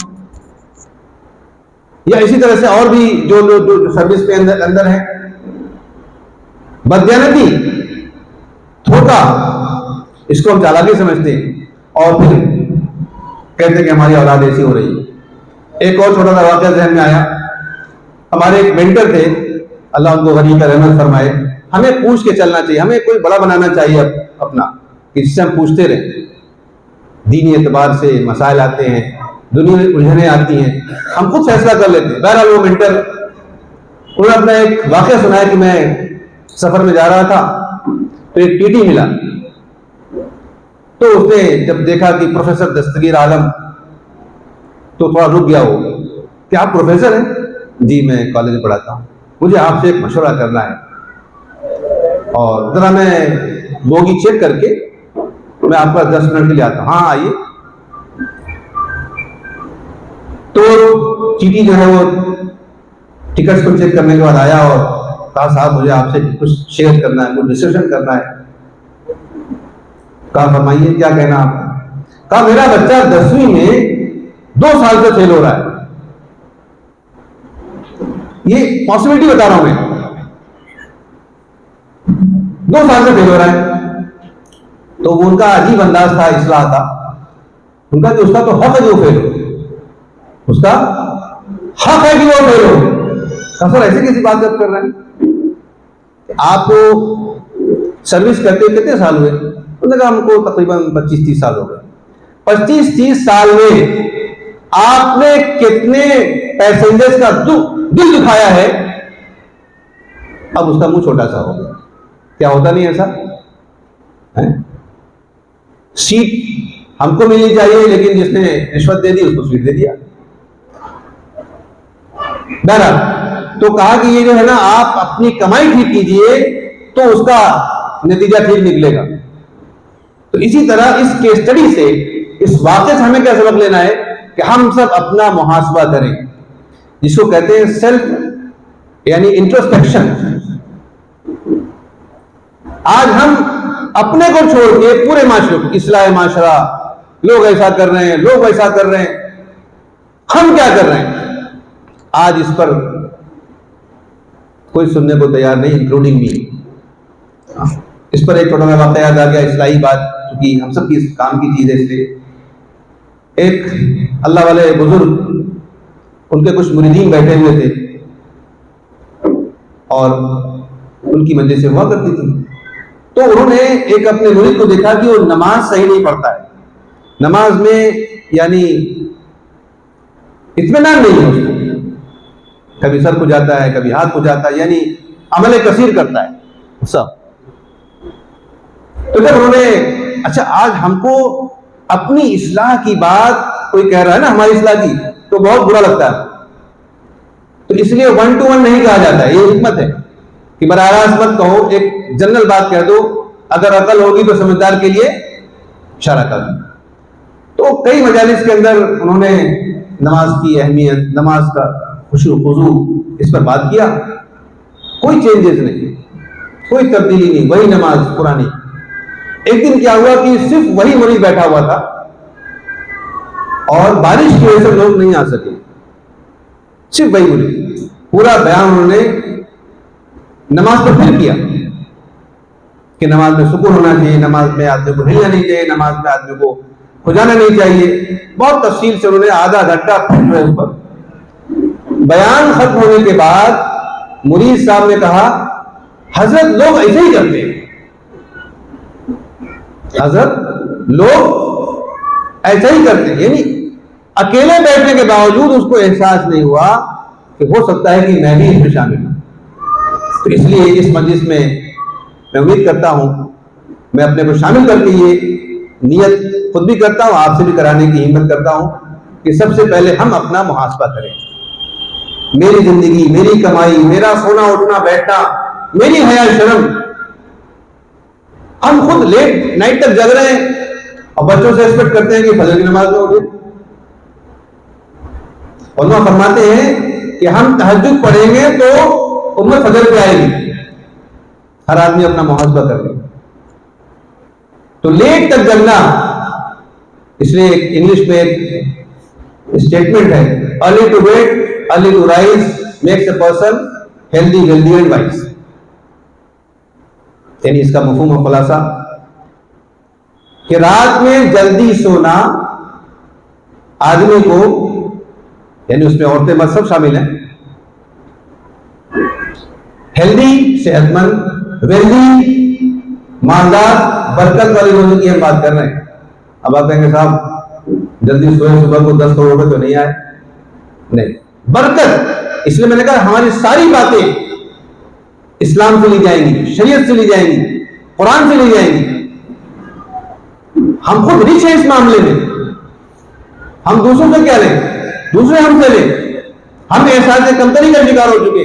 या इसी तरह से और भी जो लोग जो सर्विस पे अंदर है, बदजानती, धोखा, इसको हम चालाकी समझते हैं और फिर कहते हैं कि हमारी औलाद ऐसी हो रही है। एक और छोटा सा वाक़या ज़हन में आया। हमारे एक मेंटर थे, अल्लाह उनको गनी का रहमत फरमाए। हमें पूछ के चलना चाहिए, हमें कोई बड़ा बनाना चाहिए अपना, जिससे हम पूछते रहे। दीनी एतबार से मसाइल आते हैं, दुनिया में उलझने आती हैं, हम खुद फैसला कर लेते हैं। बहरहाल वो मेंटर, उन्होंने अपना एक वाक़या सुनाया कि मैं सफर में जा रहा था तो एक टीटी मिला। तो उसने जब देखा कि प्रोफेसर दस्तगीर आलम, तो थोड़ा रुक गया वो। क्या आप प्रोफेसर हैं? जी, मैं कॉलेज में पढ़ाता हूँ, मुझे आपसे एक मशवरा करना है और जरा मैं बोगी चेक करके मैं आपका 10 मिनट के लिए आता हूँ। हाँ आइए। तो टीटी जो है वो टिकट्स को चेक करने के बाद आया और कहा साहब मुझे आपसे कुछ शेयर करना है, कुछ डिस्कशन करना है। कहा फरमाइए क्या कहना आपको? कहा मेरा बच्चा 10वीं में 2 साल से फेल हो रहा है। ये पॉसिबिलिटी बता रहा हूं मैं, 2 साल से फेल हो रहा है। तो वो उनका अजीब अंदाज था, इस्लाह था उनका कि उसका तो हक है कि वो फेल हो, उसका हक है कि वो फेल हो। सर ऐसे किसी बात कर रहे हैं? आप सर्विस करते कितने साल हुए? उन्होंने कहा हमको तकरीबन 25-30 साल हो गए। 25-30 साल में आपने कितने पैसेंजर्स का दिल दुखाया है? अब उसका मुंह छोटा सा हो गया। क्या होता नहीं ऐसा है? सीट हमको मिलनी चाहिए लेकिन जिसने रिश्वत दे दी उसको सीट दे दिया। बहरहाल तो कहा कि ये जो है ना, आप अपनी कमाई ठीक कीजिए तो उसका नतीजा ठीक निकलेगा। तो इसी तरह इस केस स्टडी से, इस वाक़े से हमें क्या सबक लेना है कि हम सब अपना मुहासबा करें, जिसको कहते हैं सेल्फ यानी इंट्रोस्पेक्शन। आज हम अपने को छोड़ के पूरे माशरे को, इस्लाह माशरा, लोग ऐसा कर रहे हैं, लोग वैसा कर रहे हैं, हम क्या कर रहे हैं? आज इस पर कोई सुनने को तैयार नहीं, इंक्लूडिंग मी। इस पर एक छोटा सा वाक़या याद आ गया, इस्लाही बात, क्योंकि हम सब की काम की चीज है। इसलिए एक अल्लाह वाले बुजुर्ग, उनके कुछ मुरीदीन बैठे हुए थे और उनकी मजलिसें हुआ करती थी। तो उन्होंने एक अपने मुरीद को देखा कि वो नमाज सही नहीं पढ़ता है, नमाज में यानी इत्मीनान नहीं है उसको, कभी सर को जाता है, कभी हाथ को जाता है, यानी अमल कसीर करता है सब। तो जब उन्होंने, अच्छा आज हमको अपनी इस्लाह की बात कोई कह रहा है ना, हमारी इस्लाह की, तो बहुत बुरा लगता है। तो इसलिए 1 to 1 नहीं कहा जाता है, ये हिकमत है कि बराह रास्त मत कहो, एक जनरल बात कह दो, अगर अकल होगी तो समझदार के लिए इशारा कर दो। तो कई मजालिस के अंदर उन्होंने नमाज की अहमियत, नमाज का खुशू खुजू, इस पर बात किया। कोई चेंजेस नहीं, कोई तब्दीली नहीं, वही नमाज पुरानी। एक दिन क्या हुआ कि सिर्फ वही मरीज बैठा हुआ था और बारिश की वजह से लोग नहीं आ सके, सिर्फ वही मरीज। पूरा बयान उन्होंने नमाज पर फिर किया कि नमाज में सुकून होना चाहिए, नमाज में आदमी को हिलना नहीं चाहिए, नमाज में आदमी को खुजाना नहीं चाहिए। बहुत तफसील से उन्होंने आधा घंटा उस पर बयान खत्म होने के बाद मुरीद साहब ने कहा, हजरत लोग ऐसे ही करते हैं, हजरत लोग ऐसा ही करते हैं, यानी अकेले बैठने के बावजूद उसको एहसास नहीं हुआ कि हो सकता है कि मैं भी इसमें शामिल हूं। तो इसलिए इस मजलिस में मैं उम्मीद करता हूं, मैं अपने को शामिल करके ये नियत खुद भी करता हूं, आपसे भी कराने की हिम्मत करता हूं कि सबसे पहले हम अपना मुहासबा करें। मेरी जिंदगी, मेरी कमाई, मेरा सोना उठना बैठना, मेरी हया शर्म, हम खुद लेट नाइट तक जग रहे हैं और बच्चों से एक्सपेक्ट करते हैं कि फजर की नमाज में उठे। उलमा फरमाते हैं कि हम तहज्जुद पढ़ेंगे तो उम्मत फजर पे आएगी। हर आदमी अपना मुहासबा कर ले। तो लेट तक जगना, इसलिए इंग्लिश में एक स्टेटमेंट है, early to bed early to rise makes a person healthy wealthy and wise. यानी इसका मफहूम और खुलासा कि रात में जल्दी सोना आदमी को, यानी उसमें औरतें मर्द सब शामिल हैं, हेल्दी सेहतमंद, वेल्दी मालदार, बरकत वाली रोजी की हम बात कर रहे हैं। अब आप कहेंगे साहब जल्दी सोए, सुबह को 10 करोड़ रुपए तो नहीं आए। नहीं, बरकत, इसलिए मैंने कहा हमारी सारी बातें इस्लाम से ली जाएंगी, शरीयत से ली जाएंगी, कुरान से ली जाएंगी। हम खुद रिच हैं इस मामले में, हम दूसरों से क्या लें, दूसरे हमसे लें। हम एहसास कमतरी का शिकार हो चुके,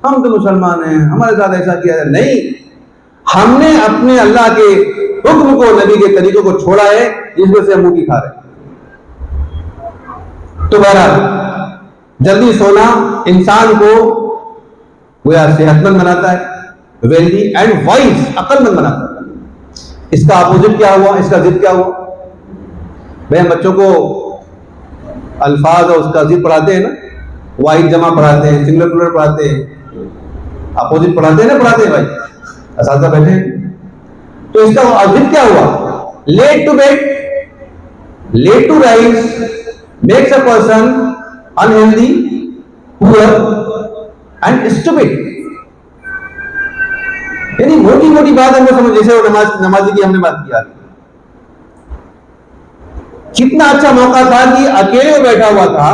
हम तो मुसलमान हैं, हमारे साथ ऐसा किया है। नहीं, हमने अपने अल्लाह के हुक्म को, नबी के तरीकों को छोड़ा है, जिस वजह से हम मुंह की खा रहे हैं। तो बहरहाल जल्दी सोना इंसान को गोया सेहतमंद बनाता है, वेल्दी एंड वाइज, अक्लमंद बनाता है। इसका अपोजिट क्या हुआ, इसका जिद क्या हुआ? भाई हम बच्चों को अल्फाज और उसका जिद पढ़ाते हैं ना, वाइज जमा पढ़ाते हैं, सिंगुलर प्लूरल पढ़ाते हैं, अपोजिट पढ़ाते हैं ना, पढ़ाते हैं भाई, असातिज़ा बैठे हैं। तो इसका जिद क्या हुआ? Late to bed late to rise makes a person unhealthy, poor and stupid. यानी मोटी मोटी बात हमको समझ, जैसे वो नमाजी की हमने बात किया, कितना अच्छा मौका था कि अकेले बैठा हुआ था,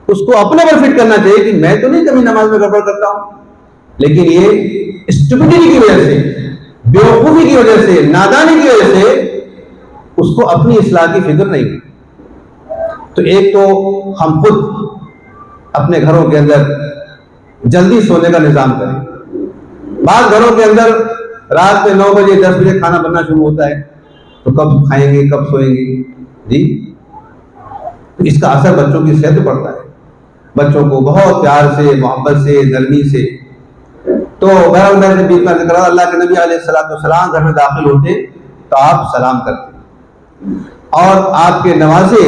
उसको अपने पर फिट करना चाहिए कि मैं तो नहीं कभी नमाज में गड़बड़ करता हूं, लेकिन ये स्टुपिडिटी की वजह से, बेवकूफी की वजह से, नादानी की वजह से उसको अपनी इस्लाह की फिक्र नहीं हुई। तो एक तो हम खुद अपने घरों के अंदर जल्दी सोने का निजाम करें। बाद घरों के अंदर रात में 9 बजे 10 बजे खाना बनना शुरू होता है, तो कब खाएंगे कब सोएंगे जी। तो इसका असर बच्चों की सेहत पर पड़ता है। बच्चों को बहुत प्यार से, मोहब्बत से, नरमी से, तो मैंने बीच में जिक्र, अल्लाह के नबी अलैहिस्सलाम घर में दाखिल होते तो आप सलाम करते और आपके नवासे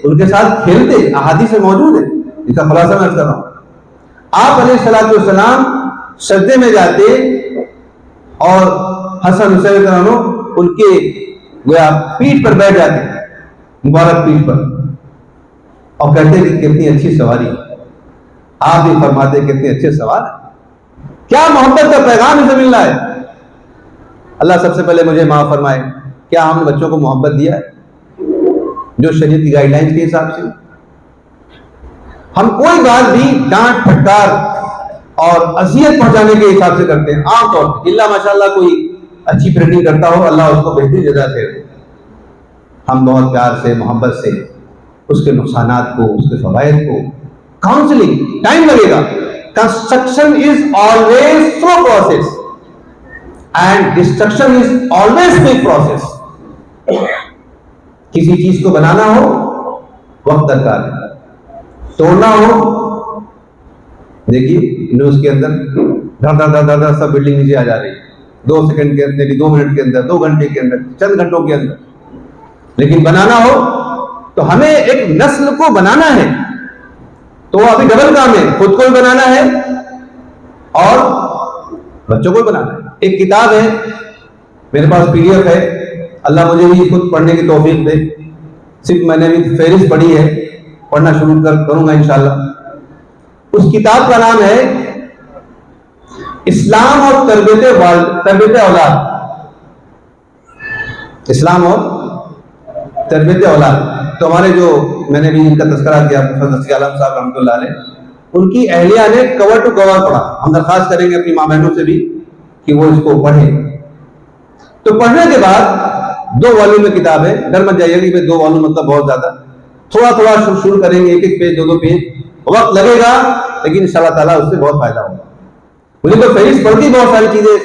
उनके साथ खेलते, अहादीस में मौजूद है, इसका खुलासा मैं कर रहा हूं। आप अलैहिस्सलाम सजदे में जाते और हसन हुसैन उनके गोया पीठ पर बैठ जाते, मुबारक पीठ पर, और कहते कि कितनी अच्छी सवारी। आप भी फरमाते कितने अच्छे सवाल है। क्या मोहब्बत का पैगाम इसे मिल रहा है। अल्लाह सबसे पहले मुझे माफ फरमाए, क्या हमने बच्चों को मोहब्बत दिया है जो शरीयत की गाइडलाइंस के हिसाब से? हम कोई बात भी डांट फटकार और अजियत पहुंचाने के हिसाब से करते हैं आमतौर पर, इल्ला माशाल्लाह कोई अच्छी प्रेरणा करता हो, अल्लाह उसको बेहतरीन जज़ा दे। हम बहुत प्यार से, मोहब्बत से उसके नुकसानात को, उसके फवायद को, काउंसलिंग, टाइम लगेगा। Construction is always slow process and destruction is always quick process. किसी चीज को बनाना हो वक्त दरकार है, तोड़ना हो, देखिए न्यूज के अंदर धड़ धड़ धड़ धड़ सब बिल्डिंग नीचे आ जा रही है 2 सेकंड के अंदर, 2 मिनट के अंदर, 2 घंटे के अंदर, चंद घंटों के अंदर। लेकिन बनाना हो तो हमें एक नस्ल को बनाना है, तो अभी डबल काम है, खुद को भी बनाना है और बच्चों को भी बनाना है। एक किताब है मेरे पास, PDF है, अल्लाह मुझे भी खुद पढ़ने की तौफीक दे। सिर्फ मैंने भी फेरिस्त पढ़ी है, पढ़ना शुरू करूंगा इंशाल्लाह। उस किताब का नाम है इस्लाम और तरबियत औलाद। इस्लाम और तरबियत औलाद। तो हमारे जो, मैंने भी इनका तस्करा किया, प्रोफेसर आलम साहब रहमतुल्लाह अलैह, उनकी अहलिया ने कवर टू कवर पढ़ा। हम दरख्वास्त करेंगे अपनी माँ बहनों से भी कि वो इसको पढ़े। तो पढ़ने के बाद 2 वॉल्यूम में किताब है, डर मत जाइएगा कि 2 वॉल्यूम मतलब बहुत ज्यादा, थोड़ा थोड़ा शुरू करेंगे, 1-1 पेज 2-2 पेज, वक्त लगेगा, लेकिन इंशाअल्लाह ताला उससे बहुत फायदा होगा। मुझे तो फहरिस्त पढ़ के बहुत सारी चीजें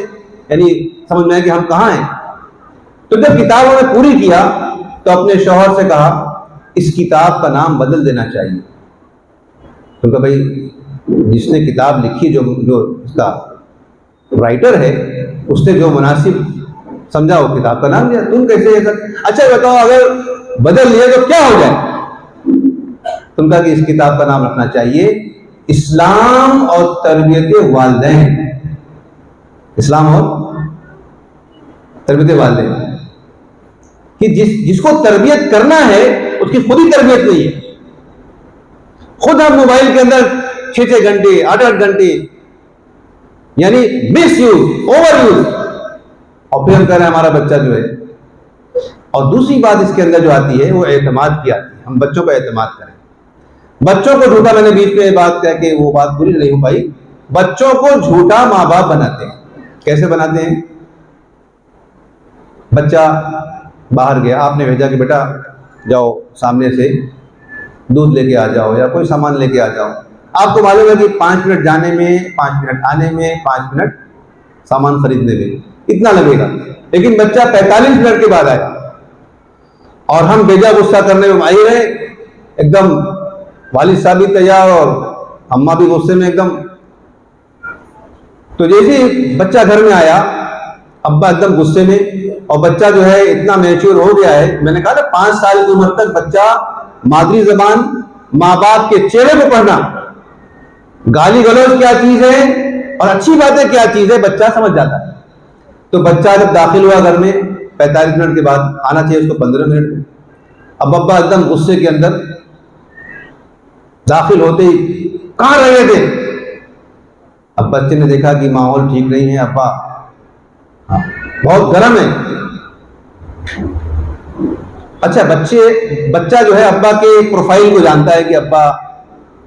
यानी समझ में आया कि हम कहाँ हैं। तो जब किताब उन्होंने पूरी किया तो अपने शौहर से कहा इस किताब का नाम बदल देना चाहिए। तो कहा भाई जिसने किताब लिखी, जो इसका राइटर है, उसने जो मुनासिब समझा वो किताब का नाम दिया, तुम कैसे ऐसा? अच्छा बताओ अगर बदल लिया तो क्या हो जाए? तुम कहा कि इस किताब का नाम रखना चाहिए इस्लाम और तरबियत वालिदैन। इस्लाम और तरबियत वालिदैन, कि जिसको तरबियत करना है उसकी खुद ही तरबियत नहीं है। खुद हम मोबाइल के अंदर 6-6 घंटे 8-8 घंटे यानी मिस यूज, ओवर यूज, और फिर हम कह रहे हैं हमारा बच्चा जो है। और दूसरी बात इसके अंदर जो आती है वो एतमाद की आती है। हम बच्चों का एतमाद करें, बच्चों को झूठा, मैंने बीच में बात कह के वो बात पूरी नहीं हो पाई, बच्चों को झूठा माँ बाप बनाते हैं। कैसे बनाते हैं? बच्चा बाहर गया, आपने भेजा कि बेटा जाओ सामने से दूध लेके आ जाओ या कोई सामान लेके आ जाओ। आपको मालूम है कि 5 मिनट जाने में, 5 मिनट आने में, 5 मिनट सामान खरीदने में इतना लगेगा, लेकिन बच्चा 45 मिनट के बाद आया और हम बेजा गुस्सा करने में माहिर है, एकदम वालिद साहब भी तैयार और अम्मा भी गुस्से में एकदम। तो जैसे बच्चा घर में आया, अब्बा एकदम गुस्से में, और बच्चा जो है इतना मैच्योर हो गया है, मैंने कहा ना 5 साल की उम्र तक बच्चा मादरी जबान माँ बाप के चेहरे पर पढ़ना, गाली गलौज क्या चीज है और अच्छी बातें क्या चीज है बच्चा समझ जाता है। तो बच्चा जब दाखिल हुआ घर में 45 मिनट के बाद, आना चाहिए उसको 15 मिनट में, अब अब्बा एकदम गुस्से के अंदर दाखिल होते ही कहां रहे थे? अब बच्चे ने देखा कि माहौल ठीक नहीं है, अब्बा बहुत गर्म है। अच्छा बच्चा जो है अब्बा के प्रोफाइल को जानता है कि अब्बा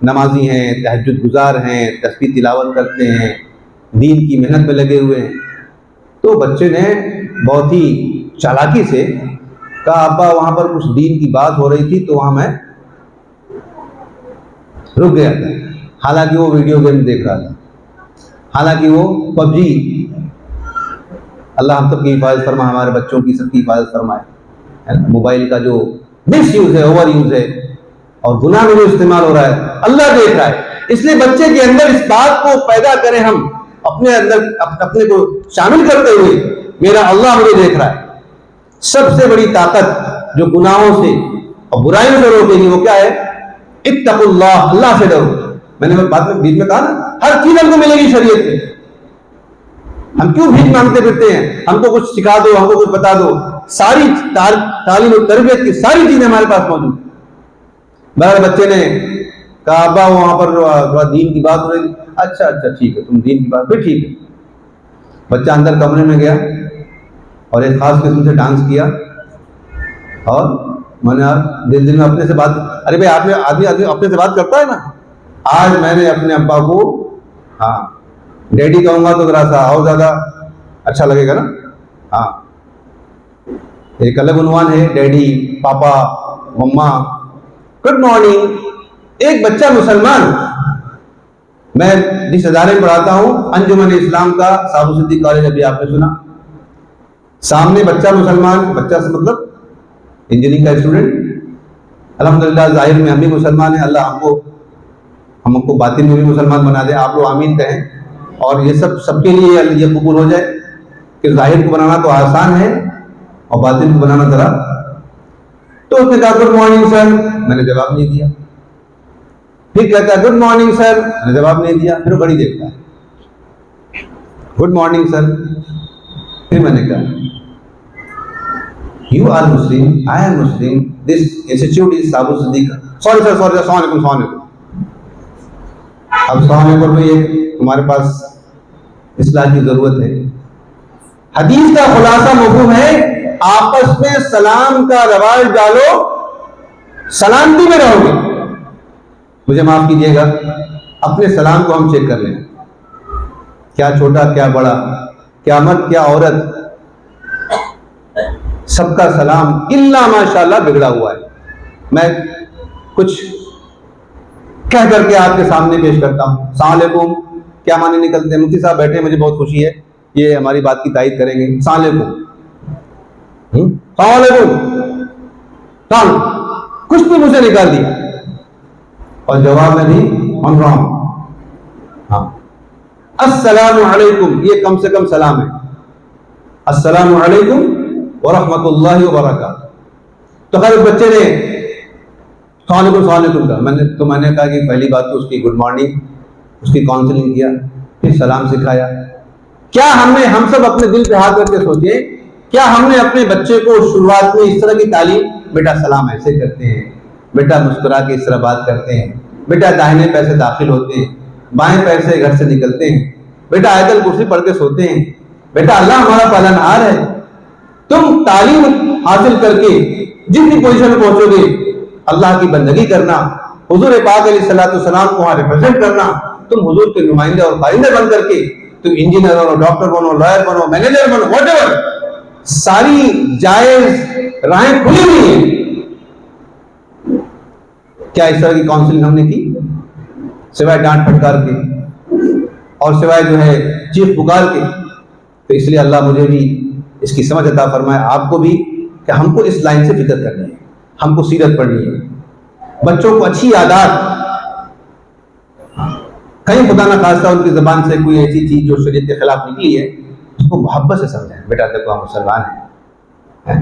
नमाजी हैं, तहज्जुद गुजार हैं, तस्बीह तिलावत करते हैं, दीन की मेहनत में लगे हुए हैं। तो बच्चे ने बहुत ही चालाकी से कहा अब्बा वहां पर कुछ दीन की बात हो रही थी तो वहां मैं रुक गया था। हालांकि वो वीडियो गेम देख रहा था, हालांकि वो पबजी, अल्लाह हम सबकी हिफाजत फरमाए, हमारे बच्चों की सबकी हिफाजत फरमाए। मोबाइल का जो मिस यूज है, ओवर यूज है और गुनाह में जो इस्तेमाल हो रहा है, अल्लाह देख रहा है। इसलिए बच्चे के अंदर इस बात को पैदा करें हम, अपने अंदर अपने को शामिल करते हुए, मेरा अल्लाह मुझे देख रहा है। सबसे बड़ी ताकत जो गुनाहों से और बुराइयों से रोकेगी वो क्या है? इत्तकुल्लाह, अल्लाह से डरो। मैंने बाद में बीच में कहा ना, हर चीज हमको मिलेगी शरीयत में। हम क्यों भीख मांगते फिरते हैं? हमको कुछ सिखा दो, हमको कुछ बता दो। सारी तालीम और तरबियत की सारी चीजें हमारे पास मौजूद। बहर बच्चे ने कहा अब्बा वहां पर थोड़ा दीन की बात हो रही थी। अच्छा ठीक है, तुम दीन की बात भी ठीक है। बच्चा अंदर कमरे में गया और एक खास किस्म से डांस किया और मैंने दिल में अपने से बात, अरे भाई आपने आदमी अपने से बात करता है ना। आज मैंने अपने अब्बा को डैडी कहूंगा तो जरा सा और ज्यादा अच्छा लगेगा ना। एक अलग उन्वान है, डैडी, पापा, मम्मा, गुड मॉर्निंग। एक बच्चा मुसलमान, मैं जिस अदारे में पढ़ाता हूं अंजुमन इस्लाम का साबु सिद्दीक कॉलेज, अभी आपने सुना, सामने बच्चा मुसलमान, बच्चा से मतलब इंजीनियरिंग का स्टूडेंट। अल्हम्दुलिल्लाह जाहिर में हम भी मुसलमान हैं, अल्लाह हमको बातिन में भी मुसलमान बना दे। आप लोग आमीन कहें। और ये सब सबके लिए ये कबूल हो जाए कि जाहिर को बनाना तो आसान है और बातिन को बनाना जरा। तो उसने कहा गुड मॉर्निंग सर, मैंने जवाब नहीं दिया। फिर कहता है गुड मॉर्निंग सर, मैंने जवाब नहीं दिया। फिर घड़ी देखता है, गुड मॉर्निंग सर। फिर मैंने कहा you are Muslim, I am Muslim, this institute is Sabu Siddique. Sorry sir, sorry, अस्सलाम वालेकुम। अब अस्सलाम वालेकुम में हमारे पास इस्लाह की जरूरत है। हदीस का खुलासा मफहूम है आपस में सलाम का रवाज डालो, सलामती में रहोगे। मुझे माफ कीजिएगा, अपने सलाम को हम चेक कर लें, क्या छोटा क्या बड़ा, क्या मर्द क्या औरत, सबका सलाम इल्ला माशाल्लाह बिगड़ा हुआ है। मैं कुछ कह करके आपके सामने पेश करता हूं। अस्सलाम वालेकुम क्या माने निकलते हैं? मुफ्ती साहब बैठे, मुझे बहुत खुशी है, ये हमारी बात की तायीद करेंगे। अस्सलाम वालेकुम, कुछ भी मुझे निकाल दिया और जवाब में भी ऑन रॉन्ग। हाँ, अस्सलामु अलैकुम ये कम से कम सलाम है। अस्सलामु अलैकुम व रहमतुल्लाहि व बरकातुहू। तो खैर बच्चे ने सलाम का मैंने कहा कि पहली बात तो उसकी गुड मॉर्निंग, उसकी काउंसलिंग किया, फिर सलाम सिखाया। क्या हम सब अपने दिल पे हाथ रख के सोचे, क्या हमने अपने बच्चे को शुरुआत में इस तरह की तालीम, बेटा सलाम ऐसे करते हैं, बेटा मुस्कुरा के इस तरह बात करते हैं, बेटा दाहिने पैर से दाखिल होते हैं, बाएं पैर से घर से निकलते हैं, बेटा आयतल कुर्सी पढ़ के सोते हैं, बेटा अल्लाह हमारा पालनहार है। तुम तालीम हासिल करके जिस भी पोजीशन में पहुंचोगे, अल्लाह की बंदगी करना, हुजूर पाक अलैहिस्सलाम को वहां रिप्रेजेंट करना, तुम हुजूर के नुमाइंदे और कारिंदे बन करके तुम इंजीनियर बनो, डॉक्टर बनो, लॉयर बनो, मैनेजर बनो, व्हाटएवर, सारी जायज राहें खुली हुई हैं। क्या इस तरह की काउंसलिंग हमने की? सिवाय डांट फटकार के और सिवाय जो है चीख पुकार के। तो इसलिए अल्लाह मुझे भी इसकी समझ अता फरमाए, आपको भी, कि हमको इस लाइन से फिक्र करनी है, हमको सीरत पढ़नी है, बच्चों को अच्छी आदत, कहीं खुदा ना खास्ता उनकी जबान से कोई ऐसी चीज जो शरीयत के खिलाफ निकली है, उसको मोहब्बत से समझाएं, बेटा देखो हम मुसलमान हैं,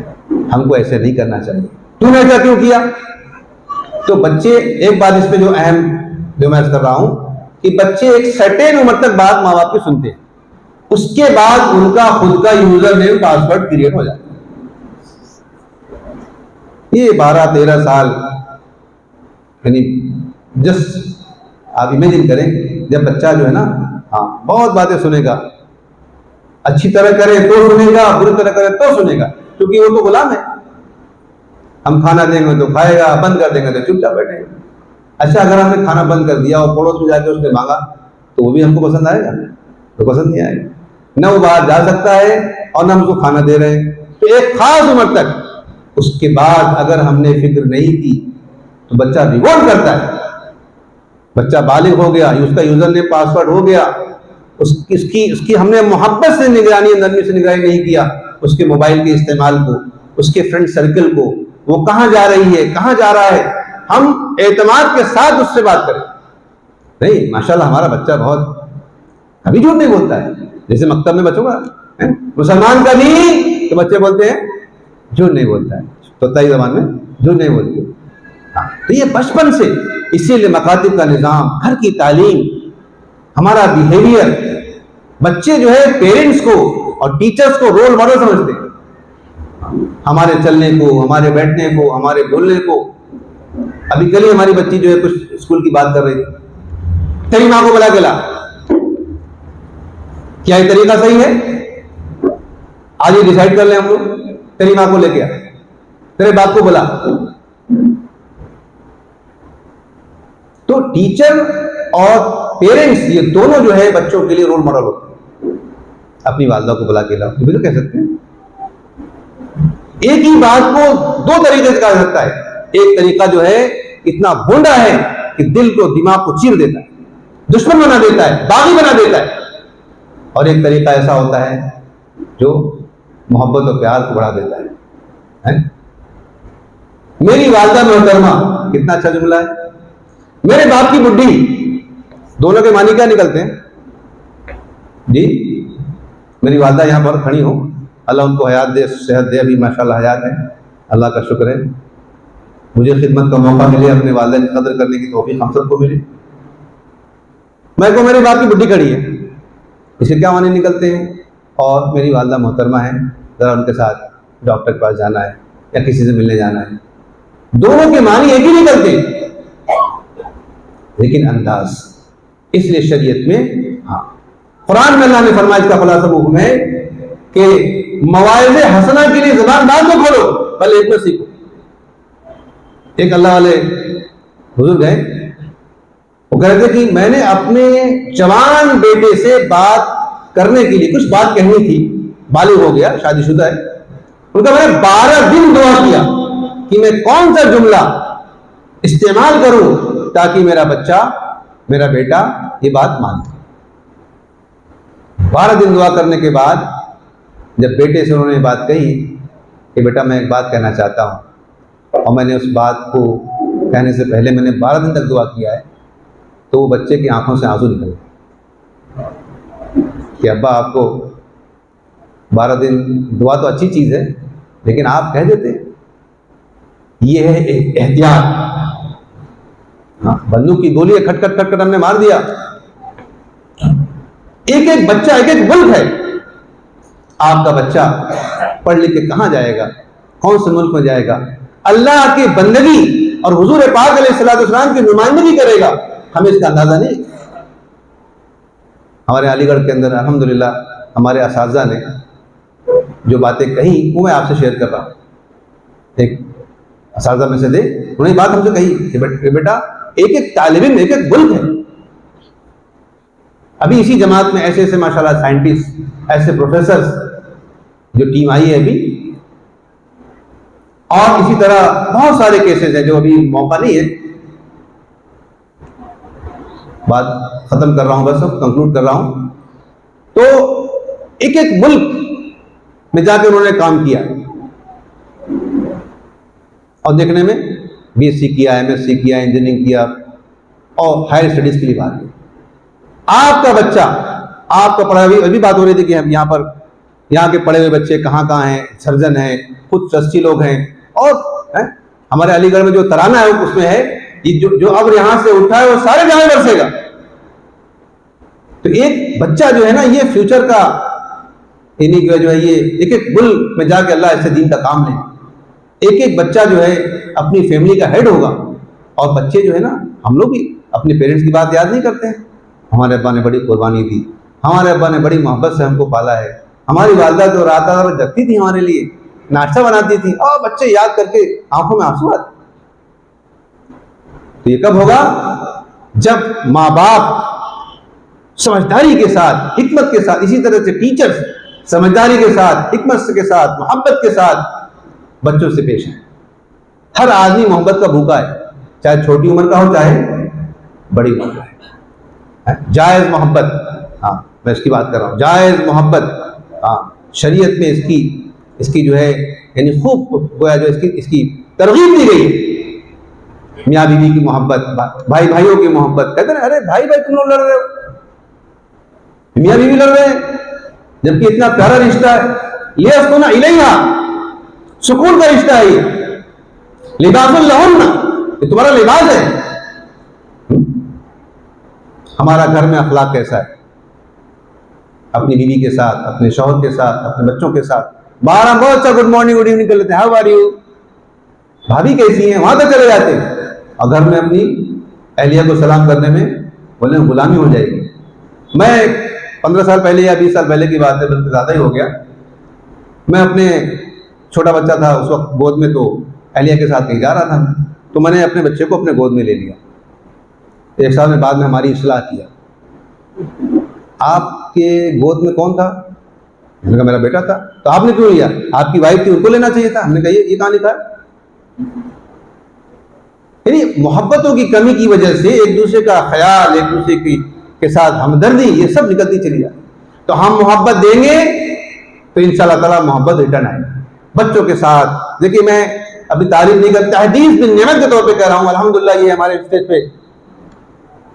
हमको ऐसे नहीं करना चाहिए, तूने ऐसा क्यों किया? तो बच्चे, एक बात इसमें जो अहम जो मैं कर रहा हूं कि बच्चे एक सर्टेन उम्र तक बात माँ बाप की सुनते हैं, उसके बाद उनका खुद का यूजर नेम पासवर्ड क्रिएट हो जाता है। ये 12-13 साल, यानी जस्ट आप इमेजिन करें, जब बच्चा जो है ना, हाँ बहुत बातें सुनेगा, अच्छी तरह करे तो सुनेगा, बुरी तरह करे तो सुनेगा, क्योंकि वो तो गुलाम है। हम खाना देंगे तो खाएगा, बंद कर देंगे तो चुपचाप बैठेगा। अच्छा, अगर हमने खाना बंद कर दिया और पड़ोस में जाके उसने मांगा तो वो भी हमको पसंद आएगा? तो पसंद नहीं आएगा। न वो बाहर जा सकता है और न हम उसको खाना दे रहे हैं। तो एक खास उम्र तक, उसके बाद अगर हमने फिक्र नहीं की तो बच्चा रिवॉल्ट करता है। बच्चा बालिग हो गया, उसका यूजर नेम पासवर्ड हो गया, उसकी हमने मोहब्बत से निगरानी, नरमी से निगरानी नहीं किया, उसके मोबाइल के इस्तेमाल को, उसके फ्रेंड सर्कल को, वो कहाँ जा रही है, कहाँ जा रहा है, हम एतमाद के साथ उससे बात करें। नहीं, माशाल्लाह हमारा बच्चा बहुत कभी झूठ नहीं बोलता है। जैसे मकतब में बच्चों का मुसलमान का नहीं, तो बच्चे बोलते हैं झूठ नहीं बोलता है, तो तय जबान में झूठ नहीं बोलते। तो ये बचपन से, इसीलिए मकातिब का निज़ाम, घर की तालीम, हमारा बिहेवियर, बच्चे जो है पेरेंट्स को और टीचर्स को रोल मॉडल समझते हैं। हमारे चलने को, हमारे बैठने को, हमारे बोलने को। अभी कल ही हमारी बच्ची जो है कुछ स्कूल की बात कर रही थी, तेरी माँ को बुला के ला। क्या ये तरीका सही है? आज ये डिसाइड कर ले हम लोग, तेरी माँ को लेके आ, तेरे बाप को बुला। तो टीचर और पेरेंट्स, ये दोनों जो है बच्चों के लिए रोल मॉडल होते हैं। अपनी वालदा को बुला के लाओ, ये भी तो कह सकते हैं। एक ही बात को दो तरीके से कहा सकता है। एक तरीका जो है इतना भोंडा है कि दिल को, दिमाग को चीर देता है, दुश्मन बना देता है, बागी बना देता है। और एक तरीका ऐसा होता है जो मोहब्बत और प्यार को बढ़ा देता है? मेरी वालदा मोहतरमा, कितना अच्छा जुमला है। मेरे बाप की बुड्ढी, दोनों के मानी क्या निकलते हैं जी? मेरी वालदा यहां पर खड़ी हो, अल्लाह उनको हयात दे, सेहत दे, अभी माशाल्लाह हयात है, अल्लाह का शुक्र है। मुझे खिदमत का मौका मिले, अपने वालिदा की कदर करने की तौफीक हम सबको मिले। मैं को मेरे बाप की बुड्ढी खड़ी है, इसे क्या माने निकलते हैं? और मेरी वालदा मोहतरमा है, ज़रा उनके साथ डॉक्टर के पास जाना है या किसी से मिलने जाना है। दोनों के मानी एक ही निकलते हैं, लेकिन अंदाज। इसलिए शरीयत में, हाँ, कुरान में अल्लाह ने फरमाया, इसका खुलासा हुक्म है कि मवाइज़े हसना के लिए ज़बान ना तो खोलो, पहले एक में सीखो। एक अल्लाह वाले बुजुर्ग हैं, वो कह रहे थे कि मैंने अपने जवान बेटे से बात करने के लिए कुछ बात कहनी थी, बालिग हो गया, शादीशुदा है। उनका मैंने 12 दिन दुआ किया कि मैं कौन सा जुमला इस्तेमाल करूं ताकि मेरा बच्चा, मेरा बेटा ये बात मान ले। 12 दिन दुआ करने के बाद जब बेटे से उन्होंने बात कही कि बेटा मैं एक बात कहना चाहता हूँ, और मैंने उस बात को कहने से पहले मैंने 12 दिन तक दुआ किया है, तो वो बच्चे की आंखों से आंसू निकल गए कि अब्बा आपको 12 दिन दुआ तो अच्छी चीज़ है, लेकिन आप कह देते। ये है एहतियात। हाँ, बंदूक की गोली खट खट खट खट हमने मार दिया। एक एक बच्चा एक एक मुल्क है। आपका बच्चा पढ़ लिख के कहां जाएगा, कौन से मुल्क में जाएगा, अल्लाह की बंदगी और हुजूर पाक अलैहिस्सलाम की नुमाइंदगी करेगा, हमें इसका अंदाजा नहीं। हमारे अलीगढ़ के अंदर अल्हम्दुलिल्लाह हमारे असातिज़ा ने जो बातें कही वो मैं आपसे शेयर कर रहा हूँ। एक असातिज़ा में से थे, उन्होंने बात हमसे कही कि बेटा एक एक तालिब इल्म एक एक मुल्क है। अभी इसी जमात में ऐसे ऐसे माशाल्लाह साइंटिस्ट, ऐसे प्रोफेसर्स जो टीम आई है अभी, और इसी तरह बहुत सारे केसेस हैं जो अभी मौका नहीं है। बात खत्म कर रहा हूं, बस कंक्लूड कर रहा हूं। तो एक एक मुल्क में जाकर उन्होंने काम किया और देखने में बीएससी किया, एमएससी किया, इंजीनियरिंग किया और हायर स्टडीज के लिए बात की। आपका बच्चा, आपका पढ़ा, अभी बात हो रही थी कि हम यहाँ के पढ़े हुए बच्चे कहाँ कहाँ हैं, सर्जन हैं, खुद ट्रस्टी लोग हैं, और हमारे अलीगढ़ में जो तराना है उसमें है जो अब यहां से उठा है वो सारे जहां बरसेगा। तो एक बच्चा जो है ना, ये फ्यूचर का, इन्हीं का जो है, ये एक एक मुल्क में जाके अल्लाह इससे दीन का काम ले। एक एक बच्चा जो है अपनी फैमिली का हेड होगा। और बच्चे जो है ना, हम लोग भी अपने पेरेंट्स की बात याद नहीं करते हैं। हमारे अब्बा ने बड़ी कुर्बानी दी, हमारे अब्बा ने बड़ी मोहब्बत से हमको पाला है, हमारी वालदा तो रात रात जगती थी हमारे लिए, नाश्ता बनाती थी, और बच्चे याद करके आंखों में आंसू आते। तो ये कब होगा? जब माँ बाप समझदारी के साथ, हिकमत के साथ, इसी तरह से टीचर्स समझदारी के साथ, हिकमत के साथ, मोहब्बत के साथ बच्चों से पेश आए। हर आदमी मोहब्बत का भूखा है, चाहे छोटी उम्र का हो चाहे बड़ी उम्र का है। जायज मोहब्बत, हाँ मैं इसकी बात कर रहा हूँ, जायज मोहब्बत, हाँ शरीयत में इसकी जो है यानी खूब गोया जो इसकी तरगीब दी गई है। मियाँ बीवी की मोहब्बत, भाई भाइयों की मोहब्बत, कहते हैं अरे भाई भाई तुम लोग लड़ रहे हो, मियाँ बीवी लड़ रहे हैं, जबकि इतना प्यारा रिश्ता है। लियस्कुना इलैहा, सुकून का रिश्ता है ये। लिबासुल लहुन्ना, ये तुम्हारा लिबास है। हमारा घर में अखलाक कैसा है? अपनी बीवी के साथ, अपने शौहर के साथ, अपने बच्चों के साथ 12 बहुत अच्छा गुड मॉर्निंग गुड इवनिंग कर लेते हैं, हाउ आर यू, भाभी कैसी हैं, वहां तक चले जाते हैं। और घर में अपनी अहलिया को सलाम करने में बोले गुलामी हो जाएगी। मैं 15 साल पहले या 20 साल पहले की बात है, बल्कि ज़्यादा ही हो गया, मैं अपने छोटा बच्चा था उस वक्त गोद में, तो अहलिया के साथ कहीं जा रहा था, तो मैंने अपने बच्चे को अपने गोद में ले लिया। एक साल में बाद में हमारी इस्लाह किया, आपके गोद में कौन था? मैंने कहा मेरा बेटा था। तो आपने क्यों लिया? आपकी वाइफ थी, उनको लेना चाहिए था। हमने कहा ये कहां लिखा है? यानी मोहब्बतों की कमी की वजह से एक दूसरे का ख्याल, एक दूसरे के साथ हमदर्दी, ये सब निकलती चली जाती। तो हम मोहब्बत देंगे तो इंशाअल्लाह ताला मोहब्बत रिटर्न आएगी बच्चों के साथ। देखिए मैं अभी तारीफ नहीं करता, हदीस बिन नेमत के तौर पे कह रहा हूँ। अल्हम्दुलिल्लाह ये हमारे स्टेज पे,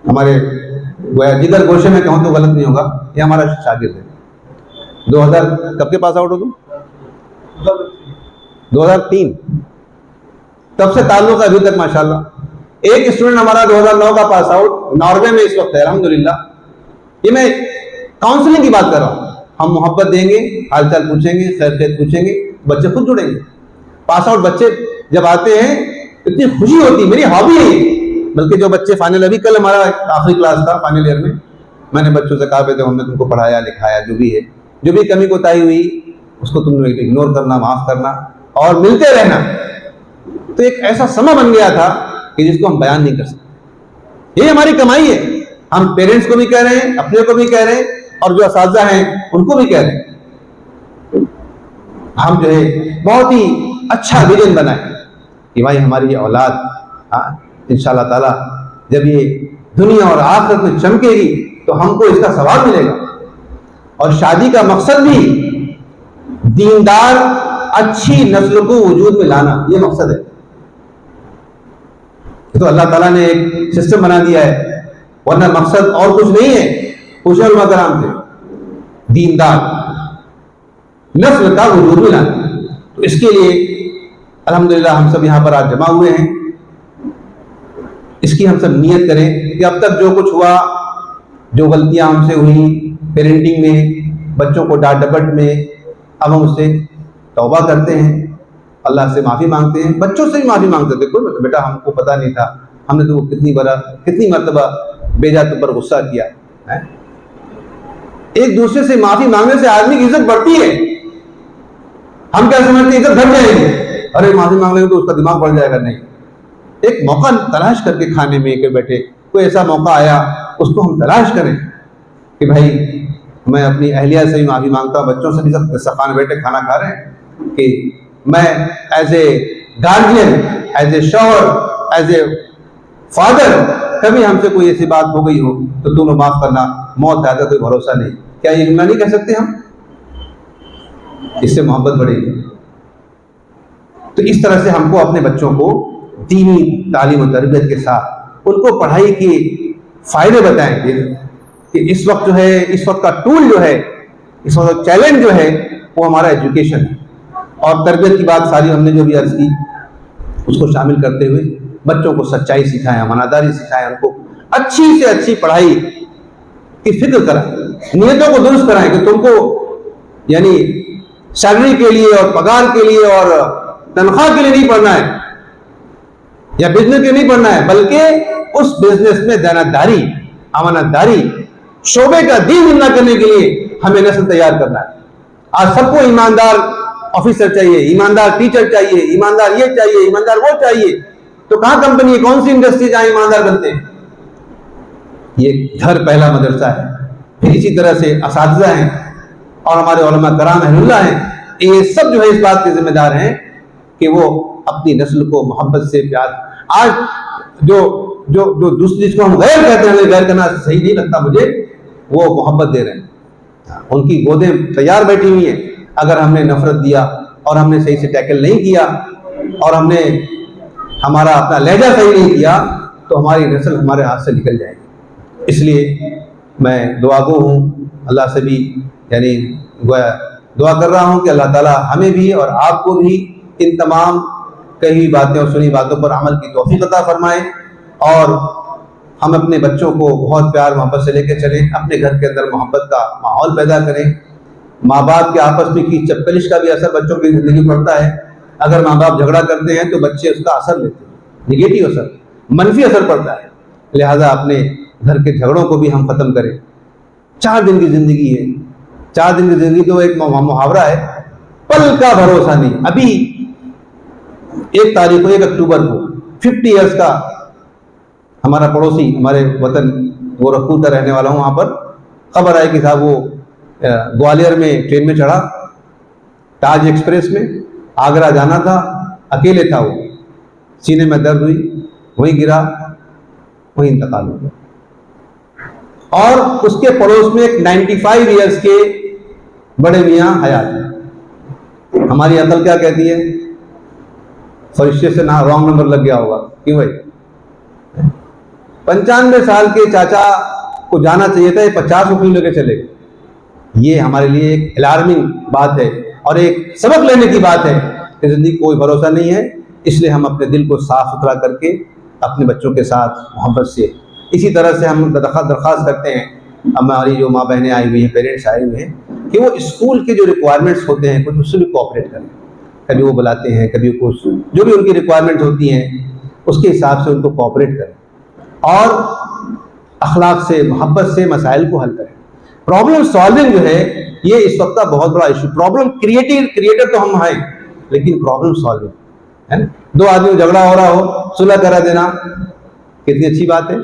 हमारे जिगर गोशे में कहूँ तो गलत नहीं होगा, ये हमारा शागिर्द है। 2000 कब के पास आउट हो तुम? 2003, तब से ताल्लुक अभी तक माशाल्लाह। एक स्टूडेंट हमारा 2009 का पास आउट नॉर्वे में इस वक्त है, अल्हम्दुलिल्लाह। ये मैं काउंसलिंग की बात कर रहा हूँ। हम मोहब्बत देंगे, हालचाल पूछेंगे, खैर पूछेंगे, बच्चे खुद जुड़ेंगे। पास आउट बच्चे जब आते हैं इतनी खुशी होती है, मेरी हॉबी है ये। बल्कि जो बच्चे फाइनल, अभी कल हमारा आखिरी क्लास था फाइनल ईयर में, मैंने बच्चों से कहा थे हमने तुमको पढ़ाया लिखाया, जो भी है, जो भी कमी कोताही हुई उसको तुमने इग्नोर करना, माफ करना और मिलते रहना। तो एक ऐसा समय बन गया था कि जिसको हम बयान नहीं कर सकते। ये हमारी कमाई है। हम पेरेंट्स को भी कह रहे हैं, अपने को भी कह रहे हैं, और जो असातिज़ा हैं उनको भी कह रहे हैं। हम जो है बहुत ही अच्छा विजन बनाए कि भाई हमारी ये औलाद इंशाअल्लाह ताला जब ये दुनिया और आखिरत में चमकेगी तो हमको इसका सवाब मिलेगा। और शादी का मकसद भी दीनदार अच्छी नस्ल को वजूद में लाना, ये मकसद है। तो अल्लाह ताला ने एक सिस्टम बना दिया है, वरना मकसद और कुछ नहीं है। पूछे उलमा कराम से, दीनदार नस्ल का वजूद में लाना। तो इसके लिए अल्हम्दुलिल्लाह हम सब यहाँ पर आज जमा हुए हैं। इसकी हम सब नियत करें कि अब तक जो कुछ हुआ, जो गलतियां हमसे हुई पेरेंटिंग में, बच्चों को डांट डपट में, अब हम उससे तौबा करते हैं, अल्लाह से माफ़ी मांगते हैं, बच्चों से भी माफ़ी मांगते हैं। देखो बेटा हमको पता नहीं था, हमने तो कितनी मरतबा बेजा तुम पर गुस्सा किया है। एक दूसरे से माफ़ी मांगने से आदमी की इज्जत बढ़ती है। हम क्या समझते हैं इज्जत घट जाएगी, अरे माफ़ी मांग लेंगे तो उसका दिमाग बढ़ जाएगा। नहीं, एक मौका तलाश करके खाने में के बैठे कोई ऐसा मौका आया उसको हम तलाश करें कि भाई मैं अपनी अहलिया से भी माफ़ी मांगता हूँ, बच्चों से भी सब सखाने बैठे खाना खा रहे हैं कि मैं as a guardian, as a शौहर, एज ए फादर, कभी हमसे कोई ऐसी बात हो गई हो तो तुम लोग माफ़ करना, मौत आएगा कोई भरोसा नहीं। क्या ये जुमला नहीं कह सकते हम? इससे मोहब्बत बढ़ेगी। तो इस तरह से हमको अपने बच्चों को दीनी तालीम और तरबियत के साथ उनको पढ़ाई के फ़ायदे बताएंगे कि इस वक्त जो है, इस वक्त का टूल जो है, इस वक्त चैलेंज जो है वो हमारा एजुकेशन है। और तरबियत की बात सारी हमने जो भी अर्ज़ की उसको शामिल करते हुए बच्चों को सच्चाई सिखाएं, अमानतदारी सिखाएं, उनको अच्छी से अच्छी पढ़ाई की फिक्र कराएं, नियतों को दुरुस्त कराएं कि तुमको यानी सैलरी के लिए और पगार के लिए और तनख्वाह के लिए नहीं पढ़ना है या बिजनेस के लिए नहीं पढ़ना है, बल्कि उस बिजनेस में देनदारी, अमानतदारी, शोबे का दीन जिंदा करने के लिए हमें नस्ल तैयार करना है। आज सबको ईमानदार ऑफिसर चाहिए, ईमानदार टीचर चाहिए, ईमानदार ये चाहिए, ईमानदार वो चाहिए। तो कहां कंपनी है, कौन सी इंडस्ट्री जहां ईमानदार बनते हैं? ये घर पहला मदरसा है। फिर इसी तरह से असातिज़ा हैं और हमारे उलमा कराम अहलुल्लाह हैं, ये सब जो है इस बात के जिम्मेदार हैं कि वो अपनी नस्ल को मोहब्बत से प्यार। आज जो जो जो दूसरी जिसको हम गैर कहते हैं, गैर करना सही नहीं लगता मुझे, वो मोहब्बत दे रहे हैं। उनकी गोदें तैयार बैठी हुई हैं। अगर हमने नफरत दिया और हमने सही से टैकल नहीं किया और हमने हमारा अपना लहजा सही नहीं किया तो हमारी नस्ल हमारे हाथ से निकल जाएगी। इसलिए मैं दुआगो हूँ, अल्लाह से भी यानी दुआ कर रहा हूँ कि अल्लाह ताला हमें भी और आपको भी इन तमाम कही हुई बातें और सुनी बातों पर अमल की तौफीक अता फरमाए और हम अपने बच्चों को बहुत प्यार मोहब्बत से लेकर चलें, अपने घर के अंदर मोहब्बत का माहौल पैदा करें। माँ बाप के आपस में की चपकलिश का भी असर बच्चों की ज़िंदगी पर पड़ता है। अगर माँ बाप झगड़ा करते हैं तो बच्चे उसका असर लेते हैं, निगेटिव असर, मनफी असर पड़ता है। लिहाजा अपने घर के झगड़ों को भी हम ख़त्म करें। 4 दिन की ज़िंदगी है, 4 दिन की ज़िंदगी तो एक मुहावरा है, पल का भरोसा नहीं। अभी 1 तारीख को 1 अक्टूबर को 50 ईयर्स का हमारा पड़ोसी, हमारे वतन गोरखपुर का रहने वाला हूँ, वहाँ पर खबर आई कि साहब वो ग्वालियर में ट्रेन में चढ़ा, ताज एक्सप्रेस में, आगरा जाना था, अकेले था वो, सीने में दर्द हुई, वहीं गिरा, वहीं इंतकाल हो गया। और उसके पड़ोस में एक 95 ईयर्स के बड़े मियाँ हयात हैं। हमारी अकल क्या कहती है, फरिश्ते से ना रॉन्ग नंबर लग गया होगा, क्यों भाई? 95 साल के चाचा को जाना चाहिए था, ये 50 रुपये लेके चले गए। ये हमारे लिए एक अलार्मिंग बात है और एक सबक लेने की बात है कि जिंदगी कोई भरोसा नहीं है। इसलिए हम अपने दिल को साफ सुथरा करके अपने बच्चों के साथ मोहब्बत से, इसी तरह से हम दरख्वास्त करते हैं हमारी जो माँ बहनें आई हुई हैं, पेरेंट्स आए हुए हैं, कि वो स्कूल के जो रिक्वायरमेंट्स होते हैं कुछ उससे भी कोऑपरेट करें। कभी वो बुलाते हैं, कभी कुछ जो भी उनकी रिक्वायरमेंट होती हैं उसके हिसाब से उनको कोऑपरेट करें और अखलाक से, मोहब्बत से मसाइल को हल करें। प्रॉब्लम सॉल्विंग जो है ये इस वक्त का बहुत बड़ा इशू। प्रॉब्लम क्रिएटर तो हम हैं, लेकिन प्रॉब्लम सॉल्विंग है ना। दो आदमी झगड़ा हो रहा हो, सुलह करा देना कितनी अच्छी बात है।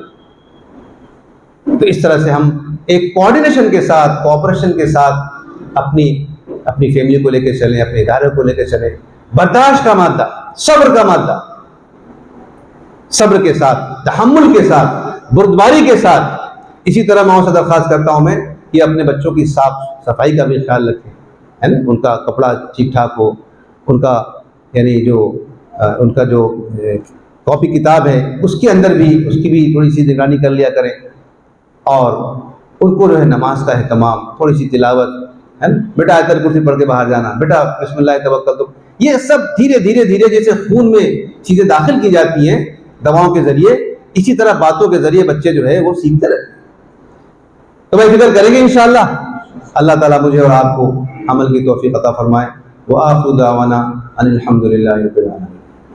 तो इस तरह से हम एक कोऑर्डिनेशन के साथ, कोऑपरेशन के साथ अपनी फैमिली को लेकर चलें, अपने इदारे को लेकर चलें। बर्दाश्त का मादा, सब्र का मादा, सब्र के साथ, तहम्मुल के साथ, बुर्दबारी के साथ। इसी तरह मैं उनसे दरख्वास्त करता हूं मैं कि अपने बच्चों की साफ सफाई का भी ख्याल रखें, है ना। उनका कपड़ा ठीक ठाक हो, उनका यानी उनका जो कॉपी किताब है उसके अंदर भी उसकी भी थोड़ी सी निगरानी कर लिया करें। और उनको जो है नमाज का एहतमाम, थोड़ी सी तिलावत, है ना। बेटा आयतल कुर्सी पढ़ के बाहर जाना, बेटा बिस्मिल्लाह तवक्कल, तो ये सब धीरे धीरे धीरे जैसे खून में चीज़ें दाखिल की जाती हैं दवाओं के ज़रिए, इसी तरह बातों के ज़रिए बच्चे जो है वो सीखते रहते। तो भाई फिक्र करेंगे इंशाअल्लाह। अल्लाह ताला मुझे और आपको अमल की तौफीक अता फरमाए। व आखिरु दावाना अनिल हम्दुलिल्लाहि रब्बिल आलमीन।